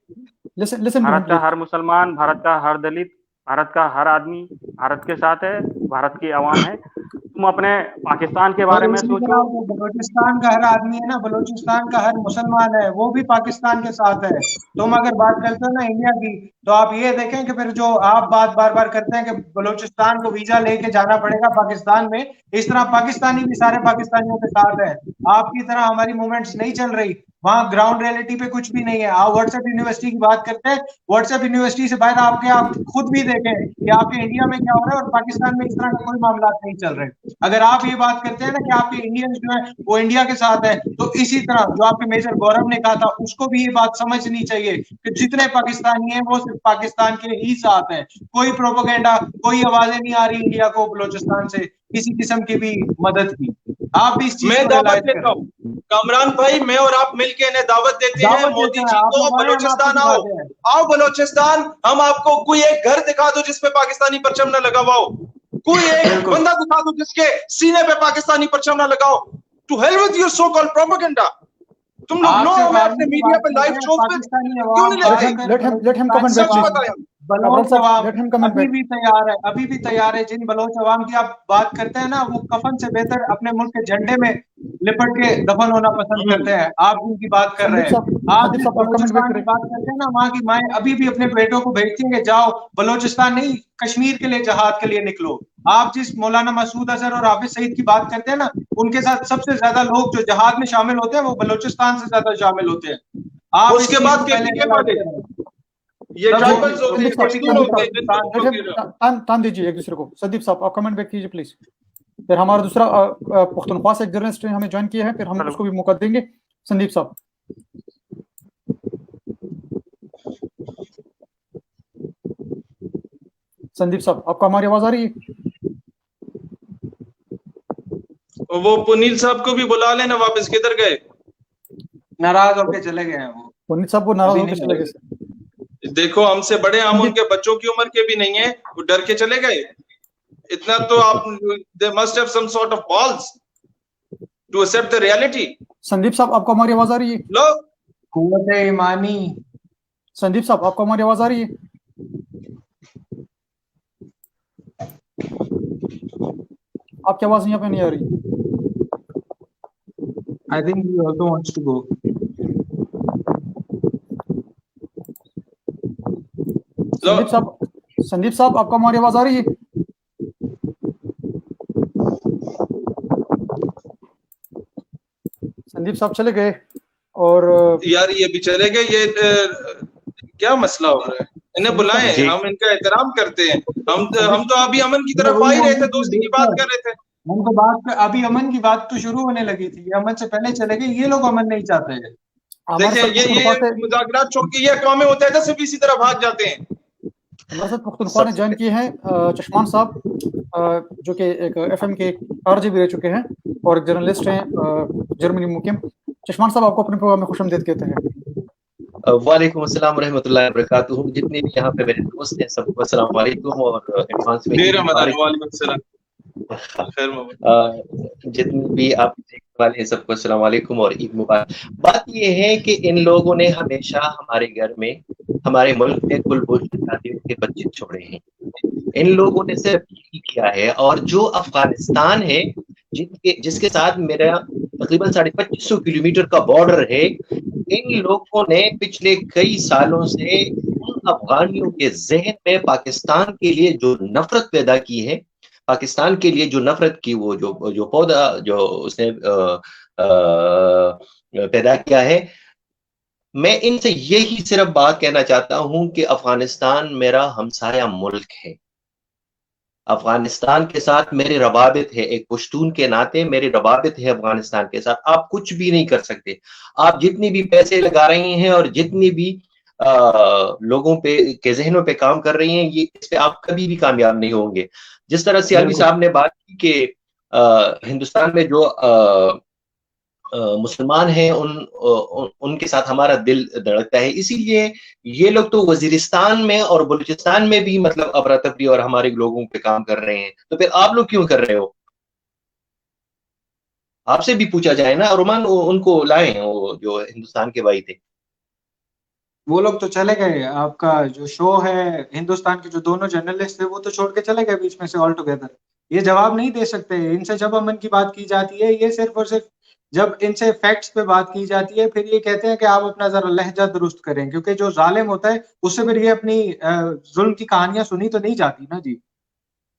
भारत का हर मुसलमान, भारत का हर दलित, भारत का हर आदमी भारत के साथ है, भारत की आवाम है। तुम अपने पाकिस्तान के बारे में सोचो। बलूचिस्तान का हर आदमी है ना, बलूचिस्तान का हर मुसलमान है, वो भी पाकिस्तान के साथ है। तुम अगर बात करते हो ना इंडिया की, तो आप ये देखें कि फिर जो आप बात बार बार करते हैं कि बलूचिस्तान को वीजा लेके जाना पड़ेगा पाकिस्तान में, इस तरह पाकिस्तानी भी सारे पाकिस्तानियों के साथ है। आपकी तरह हमारी मूवमेंट्स नहीं चल रही, वहाँ ग्राउंड रियलिटी पे कुछ भी नहीं है। आप व्हाट्सएप यूनिवर्सिटी की बात करते हैं, व्हाट्सएप यूनिवर्सिटी से बाहर आप खुद भी देखें कि आपके इंडिया में क्या हो रहा है और पाकिस्तान में इस तरह के कोई मामला नहीं चल रहे। अगर आप ये बात करते हैं ना कि आपके इंडियंस जो है वो इंडिया के साथ है, तो इसी तरह जो आपके मेजर गौरव ने कहा था उसको भी ये बात समझनी चाहिए कि जितने पाकिस्तानी हैं वो सिर्फ पाकिस्तान के ही साथ है। कोई प्रोपेगेंडा, कोई आवाजें नहीं आ रही इंडिया को बलूचिस्तान से किसी किस्म की भी मदद की। आप भी इस चीज मैं दावत देता हूँ कामरान भाई, मैं और आप मिलके इन्हें दावत देते हैं, मोदी जी को बलूचिस्तान आओ बलूचिस्तान, हम आपको कोई एक घर दिखा दो जिसपे पाकिस्तानी परचम न लगा हुआ हो, कोई एक बंदा दिखा दो जिसके सीने पे पाकिस्तानी परचम न लगाओ। To hell with your so called propaganda. तुम लोग नो, मैं अपने मीडिया पे लाइव शोज पे क्यों नहीं लेते? Let him comment back. Baloch अवाम अभी भी तैयार है। जिन बलोच अवाम की आप बात करते हैं ना, वो कफन से बेहतर अपने मुल्क के झंडे में लिपट के दफन होना पसंद करते हैं। आप उनकी बात कर रहे हैं, आप बलोचिस्तान की बात करते हैं ना, वहाँ की माएं अभी भी अपने बेटों को भेजती हैं कि जाओ बलोचिस्तान नहीं कश्मीर के लिए जहाद के लिए निकलो। आप जिस मौलाना मसूद अजहर और हाफिज सईद की बात करते हैं ना, उनके साथ सबसे ज्यादा लोग जो जहाद में शामिल होते हैं वो बलूचिस्तान से ज्यादा शामिल होते हैं। आप उसके बाद ये टाइम दीजिए एक दूसरे को। संदीप साहब आप कमेंट बैक कीजिए प्लीज। फिर हमारा दूसरा पुख्तनख्वा से एक जर्नलिस्ट ने हमें ज्वाइन किया है, फिर हम उसको भी मौका देंगे। संदीप साहब। संदीप साहब आपको हमारी आवाज आ रही है? वो पुनील साहब को भी बुला लेना, वापस किधर गए? नाराज होकर चले गए हैं वो। पुनील साहब वो नाराज होकर चले गए। देखो हमसे बड़े, हम उनके बच्चों की उम्र के भी नहीं है, वो डर के चले गए। इतना तो आप they must have some sort of balls to accept the reality। Sandeep साहब आपको हमारी आवाज आ रही है? लो कुव्वत ईमानी। संदीप साहब आपको हमारी आवाज आ रही है? आपकी आवाज यहाँ पे नहीं आ रही। I think he also wants to go। Sandeep साहब आपको हमारी आवाज आ रही है? संदीप साहब चले गए और यार ये भी चले गए, ये क्या मसला हो रहा है? इन्हें बुलाएं, हम इनका एहतराम करते हैं। हम तो अभी अमन की तरफ आ ही रहे थे, दोस्ती की बात कर रहे थे। हम तो अभी अमन की बात तो शुरू होने लगी थी, अमन से पहले चले गए। ये लोग अमन नहीं चाहते हैं। देखिए ये मुज़ाकरात छोड़ के ये अक़वाम मुत्तहिदा से भी इसी तरह भाग जाते हैं। हमारे साथ पुख्तनख्वा ने ज्वाइन किए हैं चश्मान साहब, जो कि एक FM के RJ भी रह चुके हैं और एक जर्नलिस्ट हैं जर्मनी मुकीम। चश्मान साहब आपको अपने प्रोग्राम में खुशामदीद कहते हैं। वालेकुम अस्सलाम रहमतुल्लाहि व बरकातुहू। जितने भी यहाँ पे मेरे दोस्त हैं सबको अस्सलाम वालेकुम और एडवांस में जितने भी आप देखने वाले हैं सबको अस्सलाम वालेकुम और ईद मुबारक। बात ये है कि इन लोगों ने हमेशा हमारे घर में, हमारे मुल्क में कुलभूषण जातियों के बच्चे छोड़े हैं। इन लोगों ने सिर्फ यही किया है। और जो अफगानिस्तान है जिसके साथ मेरा तकरीबन 2500 किलोमीटर का बॉर्डर है, इन लोगों ने पिछले कई सालों से उन अफगानियों के जहन में पाकिस्तान के लिए जो नफरत पैदा की है, पाकिस्तान के लिए जो नफरत की वो जो पौधा जो उसने पैदा किया है, मैं इनसे यही सिर्फ बात कहना चाहता हूं कि अफगानिस्तान मेरा हमसाया मुल्क है। अफगानिस्तान के साथ मेरी रवाबित है, एक पश्तून के नाते मेरी रवाबित है अफगानिस्तान के साथ। आप कुछ भी नहीं कर सकते, आप जितनी भी पैसे लगा रहे हैं और जितनी भी लोगों पे के जहनों पे काम कर रही हैं, ये इस पे आप कभी भी कामयाब नहीं होंगे। जिस तरह से अलवी साहब ने बात की कि हिंदुस्तान में जो मुसलमान हैं उनके साथ हमारा दिल धड़कता है, इसीलिए ये लोग तो वजीरिस्तान में और बलूचिस्तान में भी मतलब अफरा तफरी और हमारे लोगों पे काम कर रहे हैं। तो फिर आप लोग क्यों कर रहे हो? आपसे भी पूछा जाए ना। रोमान उनको लाएं, वो जो हिंदुस्तान के भाई थे। वो लोग तो चले गए। आपका जो शो है, हिंदुस्तान के जो दोनों जर्नलिस्ट थे वो तो छोड़ के चले गए बीच में से ऑल टुगेदर। ये जवाब नहीं दे सकते। इनसे जब अमन की बात की जाती है, ये सिर्फ और सिर्फ जब इनसे फैक्ट्स पे बात की जाती है, फिर ये कहते हैं कि आप अपना जरा लहजा दुरुस्त करें, क्योंकि जो जालिम होता है उससे फिर ये अपनी जुल्म की कहानियां सुनी तो नहीं जाती ना जी।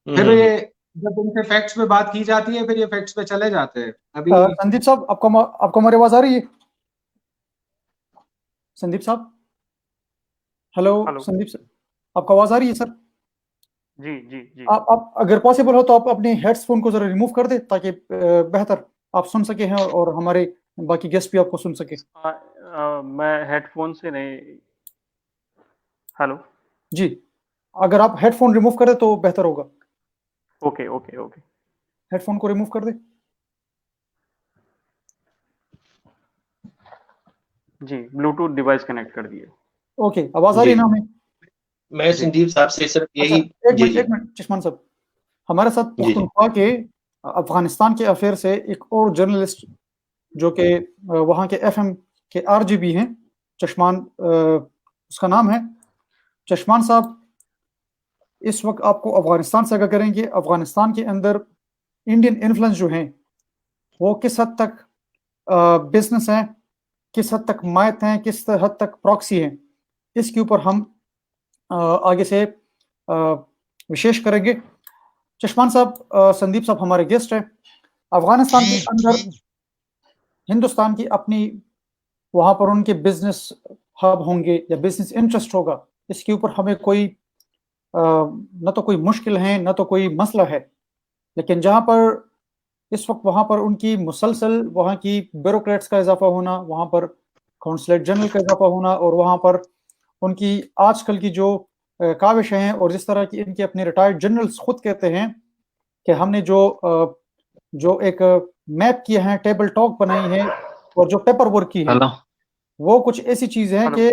फिर ये जब इनसे फैक्ट्स पे बात की जाती है, फिर ये फैक्ट्स पे चले जाते हैं। अभी संदीप साहब, आपको हमारी आवाज आ रही है? संदीप साहब, हेलो संदीप साहब, आपको आवाज आ रही है सर? जी जी जी। आप अगर पॉसिबल हो तो आप अपने हेडफोन को जरा रिमूव कर दे, ताकि बेहतर आप सुन सके हैं और हमारे बाकी गेस्ट भी आपको सुन सके। मैं हेडफोन से नहीं। हेलो जी, अगर आप हेडफोन रिमूव कर दे तो बेहतर होगा। ओके ओके ओके, हेडफोन को रिमूव कर दे। जी, ब्लूटूथ डिवाइस कनेक्ट कर दिए। ओके, आवाज आ रही है ना हमें? मैं संदीप साहब से सिर्फ यही एक मिनट चश्मान साहब, हमारे साथ पुख्तनख्वा के अफगानिस्तान के अफेयर से एक और जर्नलिस्ट जो कि वहाँ के एफएम के आरजीबी हैं, चश्मान उसका नाम है। चश्मान साहब इस वक्त आपको अफगानिस्तान से आगाह करेंगे। अफगानिस्तान के अंदर इंडियन इन्फ्लुएंस जो हैं वो किस हद तक बिजनेस हैं, किस हद तक मायत हैं, किस हद तक प्रॉक्सी हैं, इसके ऊपर हम आगे से विशेष करेंगे। चश्मान साहब, संदीप साहब हमारे गेस्ट हैं। अफगानिस्तान के अंदर हिंदुस्तान की अपनी वहाँ पर उनके बिजनेस हब होंगे या बिजनेस इंटरेस्ट होगा, इसके ऊपर हमें कोई न तो कोई मुश्किल है न तो कोई मसला है। लेकिन जहाँ पर इस वक्त वहाँ पर उनकी मुसलसल वहाँ की ब्यूरोक्रेट्स का इजाफा होना, वहाँ पर कौंसलेट जनरल का इजाफा होना और वहाँ पर उनकी आजकल की जो काविशें हैं, और जिस तरह की इनके अपने रिटायर्ड जनरल्स खुद कहते हैं कि हमने जो एक मैप किया है, टेबल टॉक बनाई है और जो पेपर वर्क की है, वो कुछ ऐसी चीज है कि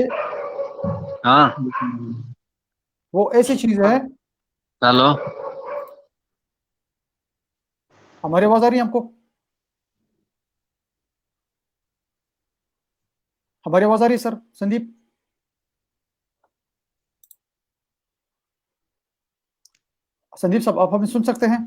वो ऐसी चीज है। हेलो, हमारी आवाज आ रही है आपको? हमारी आवाज आ रही है सर? संदीप साहब, आप हमें सुन सकते हैं?